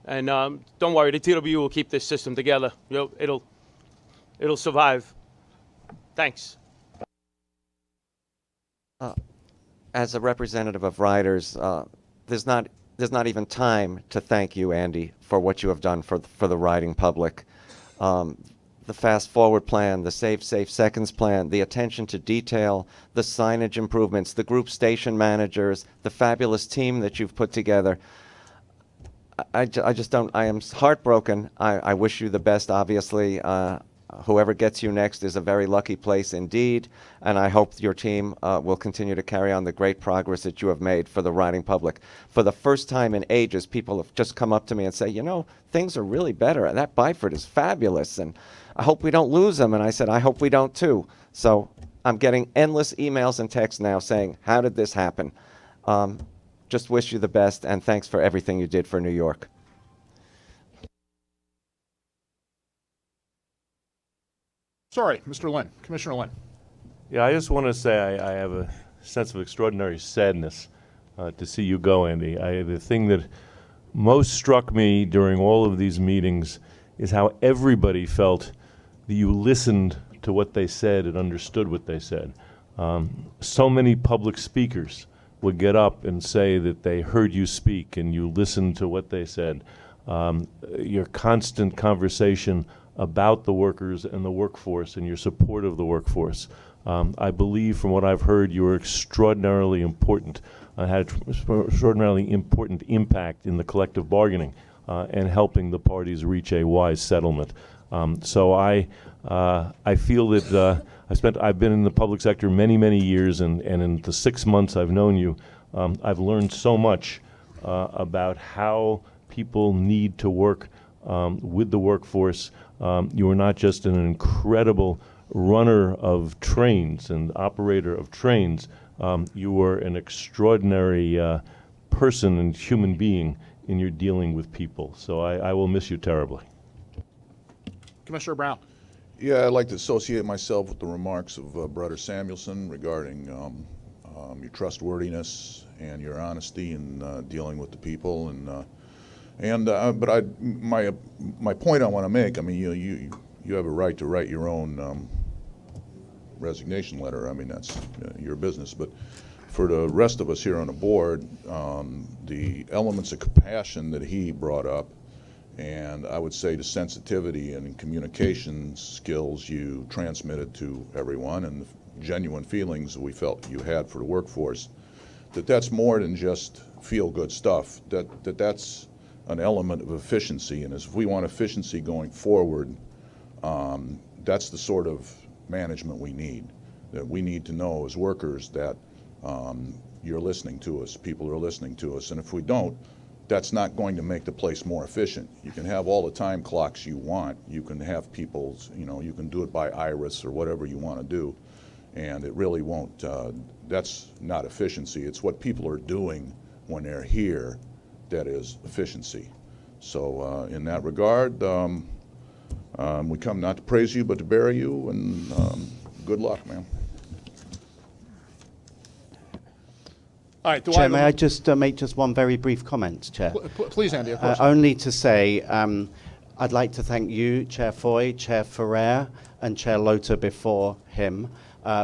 And don't worry, the TW will keep this system together. It'll survive. Thanks. As a representative of riders, there's not even time to thank you, Andy, for what you have done for the riding public. the Fast Forward plan, the Save Safe Seconds plan, the attention to detail, the signage improvements, the group station managers, the fabulous team that you've put together. I just don't, I am heartbroken. I wish you the best, obviously. Whoever gets you next is a very lucky place indeed, and I hope your team will continue to carry on the great progress that you have made for the riding public. For the first time in ages, people have just come up to me and say, you know, things are really better. That Byford is fabulous, and I hope we don't lose them. And I said, I hope we don't too. So I'm getting endless emails and texts now saying, how did this happen? Just wish you the best, and thanks for everything you did for New York. Sorry, Mr. Lynn, Commissioner Lynn. Yeah, I just want to say I have a sense of extraordinary sadness to see you go, Andy. The thing that most struck me during all of these meetings is how everybody felt that you listened to what they said and understood what they said. So many public speakers would get up and say that they heard you speak and you listened to what they said. Your constant conversation about the workers and the workforce and your support of the workforce. I believe from what I've heard you are extraordinarily important, had an extraordinarily important impact in the collective bargaining and helping the parties reach a wise settlement. So I feel that I've been in the public sector many, many years, and in the 6 months I've known you, I've learned so much about how people need to work with the workforce. You are not just an incredible runner of trains and operator of trains. You are an extraordinary person and human being in your dealing with people. So I will miss you terribly. Commissioner Brown. Yeah, I'd like to associate myself with the remarks of Brother Samuelson regarding your trustworthiness and your honesty in dealing with the people. But my point I want to make, I mean, you have a right to write your own resignation letter. I mean, that's your business. But for the rest of us here on the board, the elements of compassion that he brought up, and I would say the sensitivity and communication skills you transmitted to everyone, and the genuine feelings we felt you had for the workforce, that's more than just feel-good stuff. That's an element of efficiency, and if we want efficiency going forward, that's the sort of management we need. That we need to know as workers that you're listening to us, people are listening to us, and if we don't, that's not going to make the place more efficient. You can have all the time clocks you want, you can have people's, you can do it by iris or whatever you want to do, and it really won't, that's not efficiency. It's what people are doing when they're here that is efficiency. So in that regard, we come not to praise you but to bury you, and good luck, man. All right, Chair, may I just make just one very brief comment, Chair? Please, Andy, of course. Only to say, I'd like to thank you, Chair Foy, Chair Ferrer, and Chair Loter before him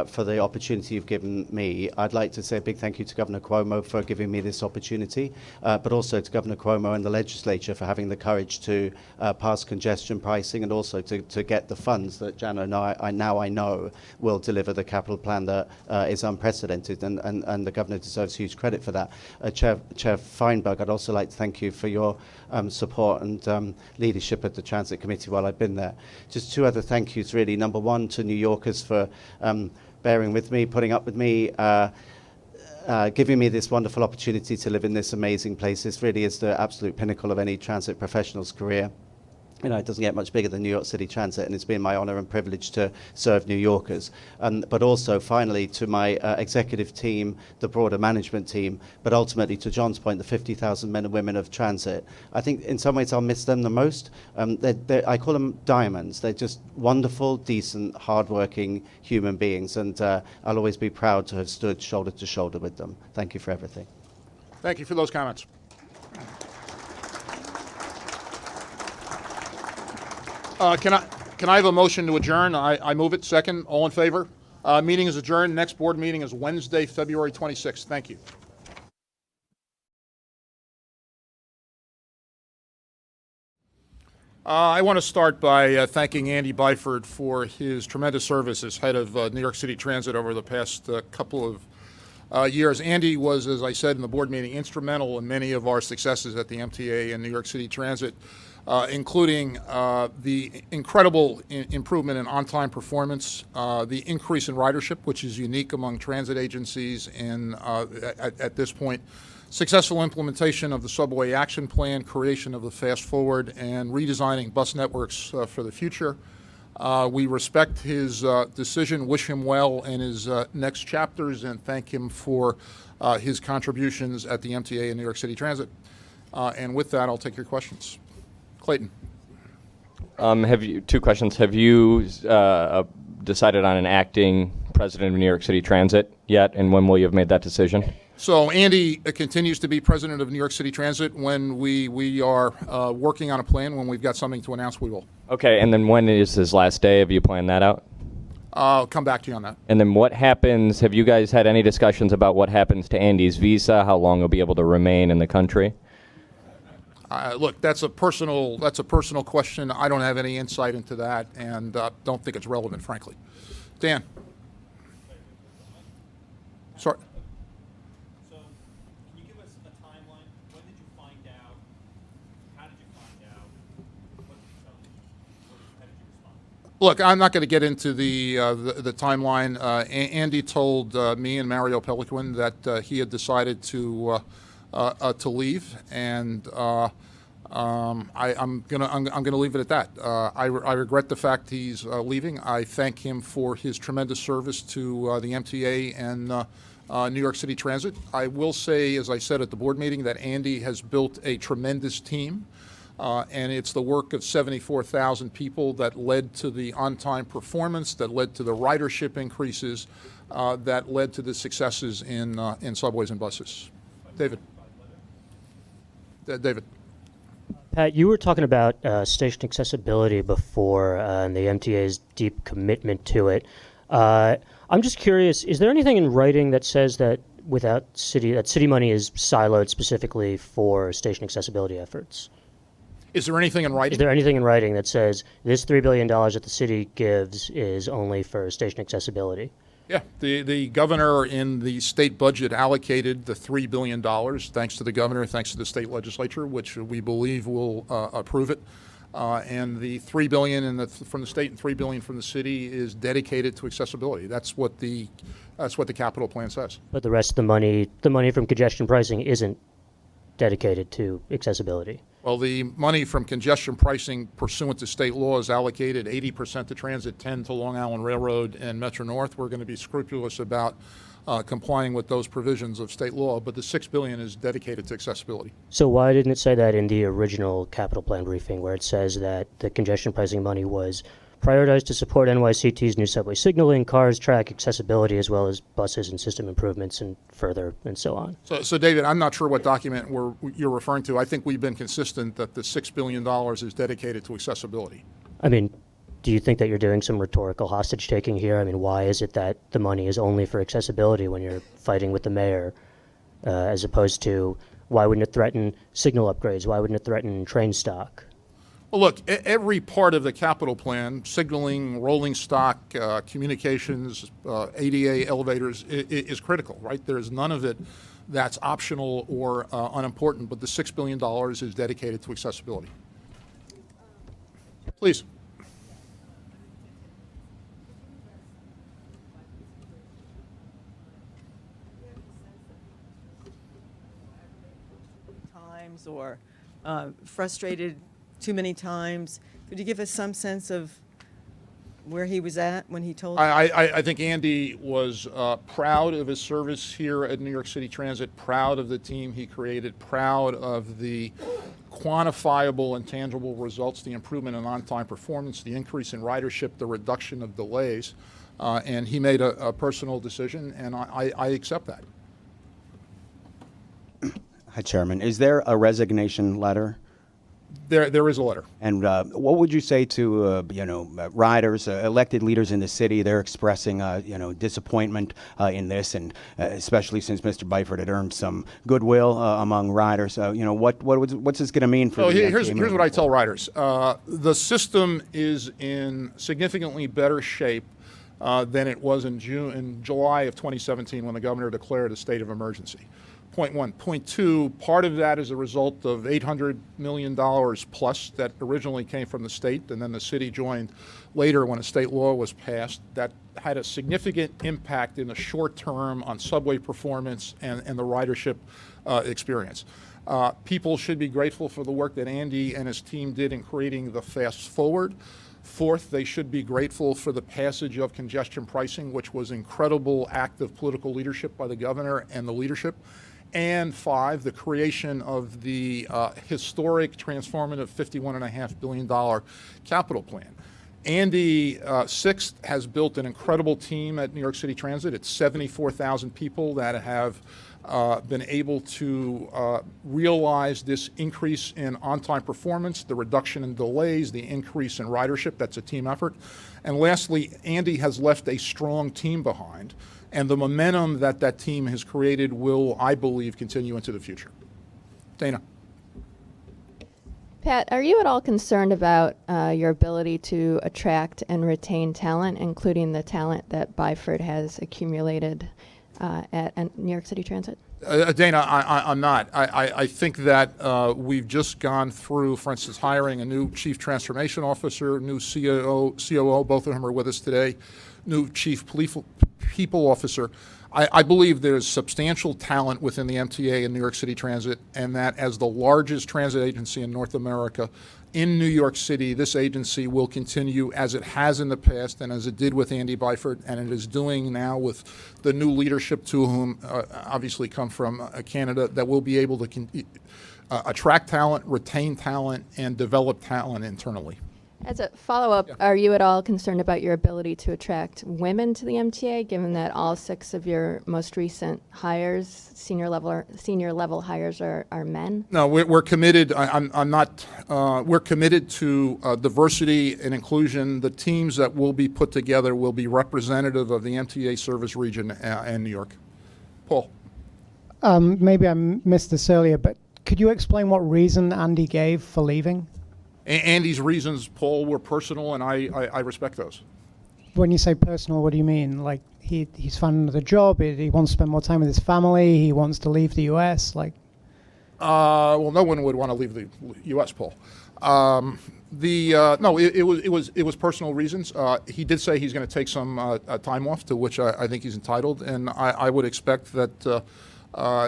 for the opportunity you've given me. I'd like to say a big thank you to Governor Cuomo for giving me this opportunity, but also to Governor Cuomo and the legislature for having the courage to pass congestion pricing, and also to get the funds that I know will deliver the capital plan that is unprecedented, and the Governor deserves huge credit for that. Chair Feinberg, I'd also like to thank you for your support and leadership at the Transit Committee while I've been there. Just two other thank yous, really. Number one, to New Yorkers for bearing with me, putting up with me, giving me this wonderful opportunity to live in this amazing place. This really is the absolute pinnacle of any transit professional's career. It doesn't get much bigger than New York City Transit, and it's been my honor and privilege to serve New Yorkers. But also, finally, to my executive team, the broader management team, but ultimately, to John's point, the 50,000 men and women of transit. I think in some ways I'll miss them the most. I call them diamonds. They're just wonderful, decent, hardworking human beings, and I'll always be proud to have stood shoulder to shoulder with them. Thank you for everything. Thank you for those comments. Can I have a motion to adjourn? I move it. Second. All in favor? Meeting is adjourned. Next board meeting is Wednesday, February 26th. Thank you. I want to start by thanking Andy Byford for his tremendous service as head of New York City Transit over the past couple of years. Andy was, as I said in the board meeting, instrumental in many of our successes at the MTA and New York City Transit, including the incredible improvement in on-time performance, the increase in ridership, which is unique among transit agencies at this point, successful implementation of the Subway Action Plan, creation of the Fast Forward, and redesigning bus networks for the future. We respect his decision, wish him well in his next chapters, and thank him for his contributions at the MTA and New York City Transit. And with that, I'll take your questions. Clayton. Two questions. Have you decided on an acting president of New York City Transit yet, and when will you have made that decision? So Andy continues to be president of New York City Transit. When we are working on a plan, when we've got something to announce, we will. Okay, and then when is his last day? Have you planned that out? I'll come back to you on that. And then what happens, have you guys had any discussions about what happens to Andy's visa, how long he'll be able to remain in the country? Look, that's a personal question. I don't have any insight into that, and don't think it's relevant, frankly. Dan. Sorry. So, can you give us a timeline? When did you find out? How did you find out? What did you tell them? How did you respond? Look, I'm not going to get into the timeline. Andy told me and Mario Peliquin that he had decided to leave, and I'm gonna leave it at that. I regret the fact he's leaving. I thank him for his tremendous service to the MTA and New York City Transit. I will say, as I said at the board meeting, that Andy has built a tremendous team, and it's the work of 74,000 people that led to the on-time performance, that led to the ridership increases, that led to the successes in subways and buses. David. David. Pat, you were talking about station accessibility before and the MTA's deep commitment to it. I'm just curious, is there anything in writing that says that city money is siloed specifically for station accessibility efforts? Is there anything in writing? Is there anything in writing that says this $3 billion that the city gives is only for station accessibility? Yeah, the governor in the state budget allocated the $3 billion, thanks to the governor, thanks to the state legislature, which we believe will approve it. And the $3 billion from the state and $3 billion from the city is dedicated to accessibility. That's what the capital plan says. But the rest of the money from congestion pricing isn't dedicated to accessibility. Well, the money from congestion pricing pursuant to state law is allocated 80% to transit, 10 to Long Island Railroad and Metro North. We're going to be scrupulous about complying with those provisions of state law, but the $6 billion is dedicated to accessibility. So why didn't it say that in the original capital plan briefing, where it says that the congestion pricing money was prioritized to support NYCT's new subway signaling, cars, track accessibility, as well as buses and system improvements and further and so on? So David, I'm not sure what document you're referring to. I think we've been consistent that the $6 billion is dedicated to accessibility. I mean, do you think that you're doing some rhetorical hostage taking here? I mean, why is it that the money is only for accessibility when you're fighting with the mayor, as opposed to why wouldn't it threaten signal upgrades? Why wouldn't it threaten train stock? Well, look, every part of the capital plan, signaling, rolling stock, communications, ADA elevators, is critical, right? There's none of it that's optional or unimportant, but the $6 billion is dedicated to accessibility. Please. Times or frustrated too many times. Could you give us some sense of where he was at when he told you? I think Andy was proud of his service here at New York City Transit, proud of the team he created, proud of the quantifiable and tangible results, the improvement in on-time performance, the increase in ridership, the reduction of delays, and he made a personal decision, and I accept that. Hi, Chairman. Is there a resignation letter There is a letter. And what would you say to riders, elected leaders in the city? They're expressing disappointment in this, and especially since Mr. Byford had earned some goodwill among riders. What's this going to mean for? So the here's MTA what I tell riders: the system is in significantly better shape than it was in July of 2017 when the governor declared a state of emergency. Point one. Point two, part of that is a result of $800 million plus that originally came from the state, and then the city joined later when a state law was passed that had a significant impact in the short term on subway performance and the ridership experience. People should be grateful for the work that Andy and his team did in creating the Fast Forward. Fourth, they should be grateful for the passage of congestion pricing, which was an incredible act of political leadership by the governor and the leadership. And five, the creation of the historic transformative $51.5 billion capital plan. Andy, sixth, has built an incredible team at New York City Transit. It's 74,000 people that have been able to realize this increase in on-time performance, the reduction in delays, the increase in ridership. That's a team effort. And lastly, Andy has left a strong team behind, and the momentum that that team has created will, I believe, continue into the future. Dana. Pat, are you at all concerned about your ability to attract and retain talent, including the talent that Byford has accumulated at New York City Transit? Dana, I'm not. I think that we've just gone through, for instance, hiring a new Chief Transformation Officer, new COO, both of them are with us today, new Chief People Officer. I believe there's substantial talent within the MTA and New York City Transit, and that as the largest transit agency in North America, in New York City, this agency will continue as it has in the past and as it did with Andy Byford, and it is doing now with the new leadership, to whom obviously come from Canada, that will be able to attract talent, retain talent, and develop talent internally. As a follow-up, are you at all concerned about your ability to attract women to the MTA, given that all 6 of your most recent hires, senior level hires, are men? No, we're committed. I'm not. We're committed to diversity and inclusion. The teams that will be put together will be representative of the MTA service region and New York. Paul. Maybe I missed this earlier, but could you explain what reason Andy gave for leaving? Andy's reasons, Paul, were personal, and I respect those. When you say personal, what do you mean? Like he's found another job, he wants to spend more time with his family, he wants to leave the U.S., like? Well, no one would want to leave the U.S., Paul. No, it was personal reasons. He did say he's going to take some time off, to which I think he's entitled, and I would expect that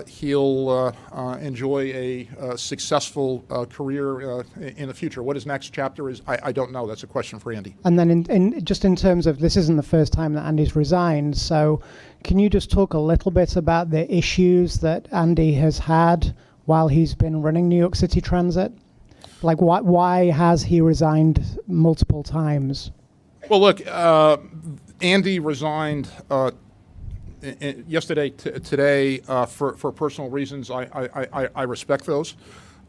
he'll enjoy a successful career in the future. What his next chapter is, I don't know. That's a question for Andy. And then in terms of, this isn't the first time that Andy's resigned, so can you just talk a little bit about the issues that Andy has had while he's been running New York City Transit? Like, why has he resigned multiple times? Well, look, Andy resigned yesterday, today, for personal reasons. I respect those.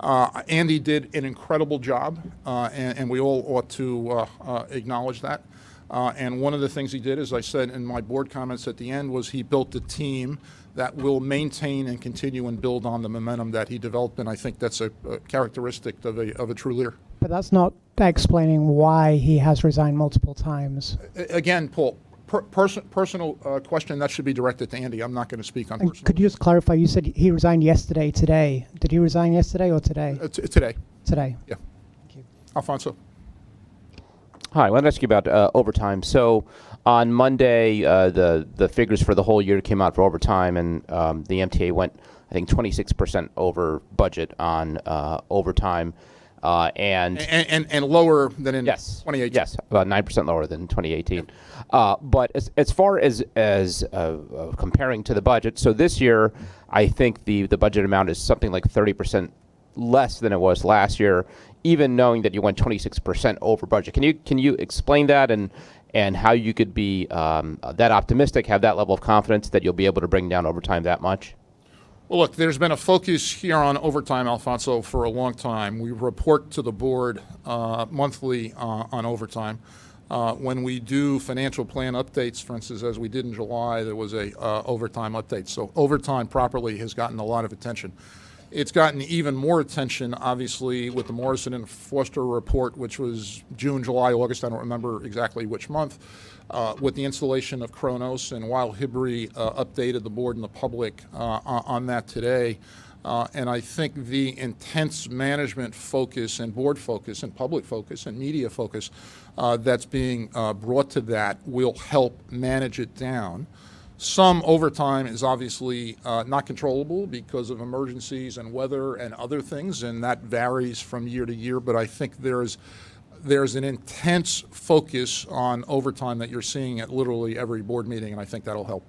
Andy did an incredible job, and we all ought to acknowledge that. And one of the things he did, as I said in my board comments at the end, was he built a team that will maintain and continue and build on the momentum that he developed, and I think that's a characteristic of a true leader. But that's not explaining why he has resigned multiple times. Again, Paul, personal question that should be directed to Andy. I'm not going to speak on personal. Could you just clarify? You said he resigned yesterday, today. Did he resign yesterday or today? Today. Today. Yeah. Thank you. Alfonso. Hi, I want to ask you about overtime. So on Monday, the figures for the whole year came out for overtime, and the MTA went, I think, 26% over budget on overtime. And lower than in 2018. Yes, about 9% lower than 2018. But as far as comparing to the budget, so this year, I think the budget amount is something like 30% less than it was last year, even knowing that you went 26% over budget. Can you explain that and how you could be that optimistic, have that level of confidence that you'll be able to bring down overtime that much? Well, look, there's been a focus here on overtime, Alfonso, for a long time. We report to the board monthly on overtime. When we do financial plan updates, for instance, as we did in July, there was a overtime update. So overtime properly has gotten a lot of attention. It's gotten even more attention, obviously, with the Morrison and Foster report, which was June, July, August, I don't remember exactly which month, with the installation of Kronos. And while Hibri updated the board and the public on that today, and I think the intense management focus and board focus and public focus and media focus that's being brought to that will help manage it down. Some overtime is obviously not controllable because of emergencies and weather and other things, and that varies from year to year, but I think there's an intense focus on overtime that you're seeing at literally every board meeting, and I think that'll help.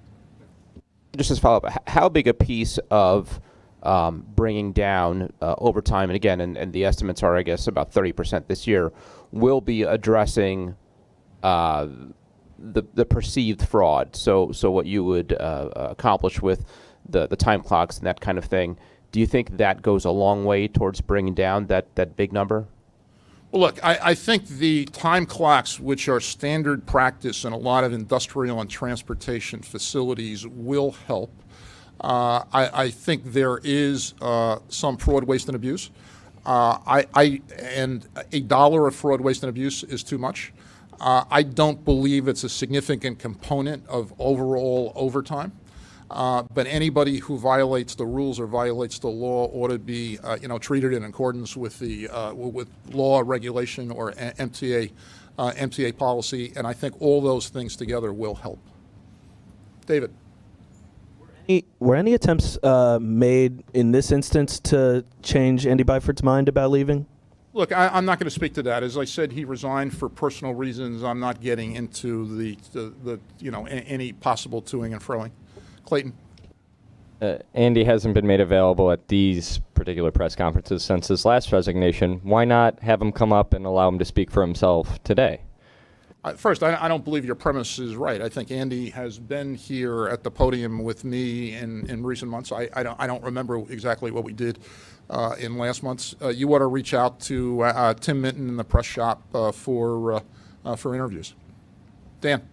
Just as follow-up, how big a piece of bringing down overtime, and again, and the estimates are, I guess, about 30% this year, will be addressing the perceived fraud? So what you would accomplish with the time clocks and that kind of thing, do you think that goes a long way towards bringing down that big number? Well, look, I think the time clocks, which are standard practice in a lot of industrial and transportation facilities, will help. I think there is some fraud, waste, and abuse. And $1 of fraud, waste, and abuse is too much. I don't believe it's a significant component of overall overtime. But anybody who violates the rules or violates the law ought to be, treated in accordance with the with law, regulation, or MTA policy. And I think all those things together will help. David. Were any attempts made in this instance to change Andy Byford's mind about leaving? Look, I'm not going to speak to that. As I said, he resigned for personal reasons. I'm not getting into the any possible toing and froing. Clayton. Andy hasn't been made available at these particular press conferences since his last resignation. Why not have him come up and allow him to speak for himself today? First, I don't believe your premise is right. I think Andy has been here at the podium with me in recent months. I don't remember exactly what we did in last month's. You ought to reach out to Tim Minton in the press shop for interviews. Dan.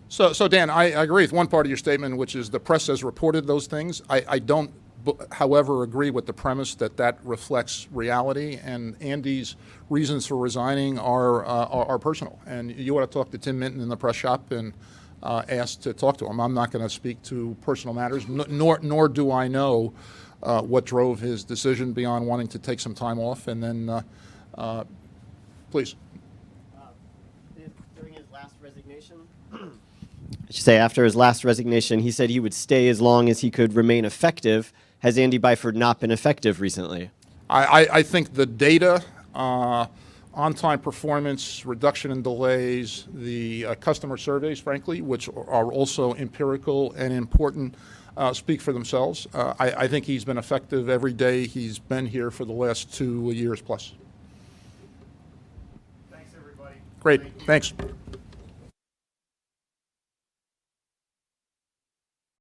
So Dan, I agree with one part of your statement, which is the press has reported those things. I don't, however, agree with the premise that reflects reality, and Andy's reasons for resigning are personal. And you ought to talk to Tim Minton in the press shop and ask to talk to him. I'm not going to speak to personal matters, nor do I know what drove his decision beyond wanting to take some time off. And then, please. During his last resignation, I should say after his last resignation, he said he would stay as long as he could remain effective. Has Andy Byford not been effective recently? I think the data, on-time performance, reduction in delays, the customer surveys, frankly, which are also empirical and important, speak for themselves. I think he's been effective every day he's been here for the last 2 years plus. Thanks, everybody. Great. Thanks.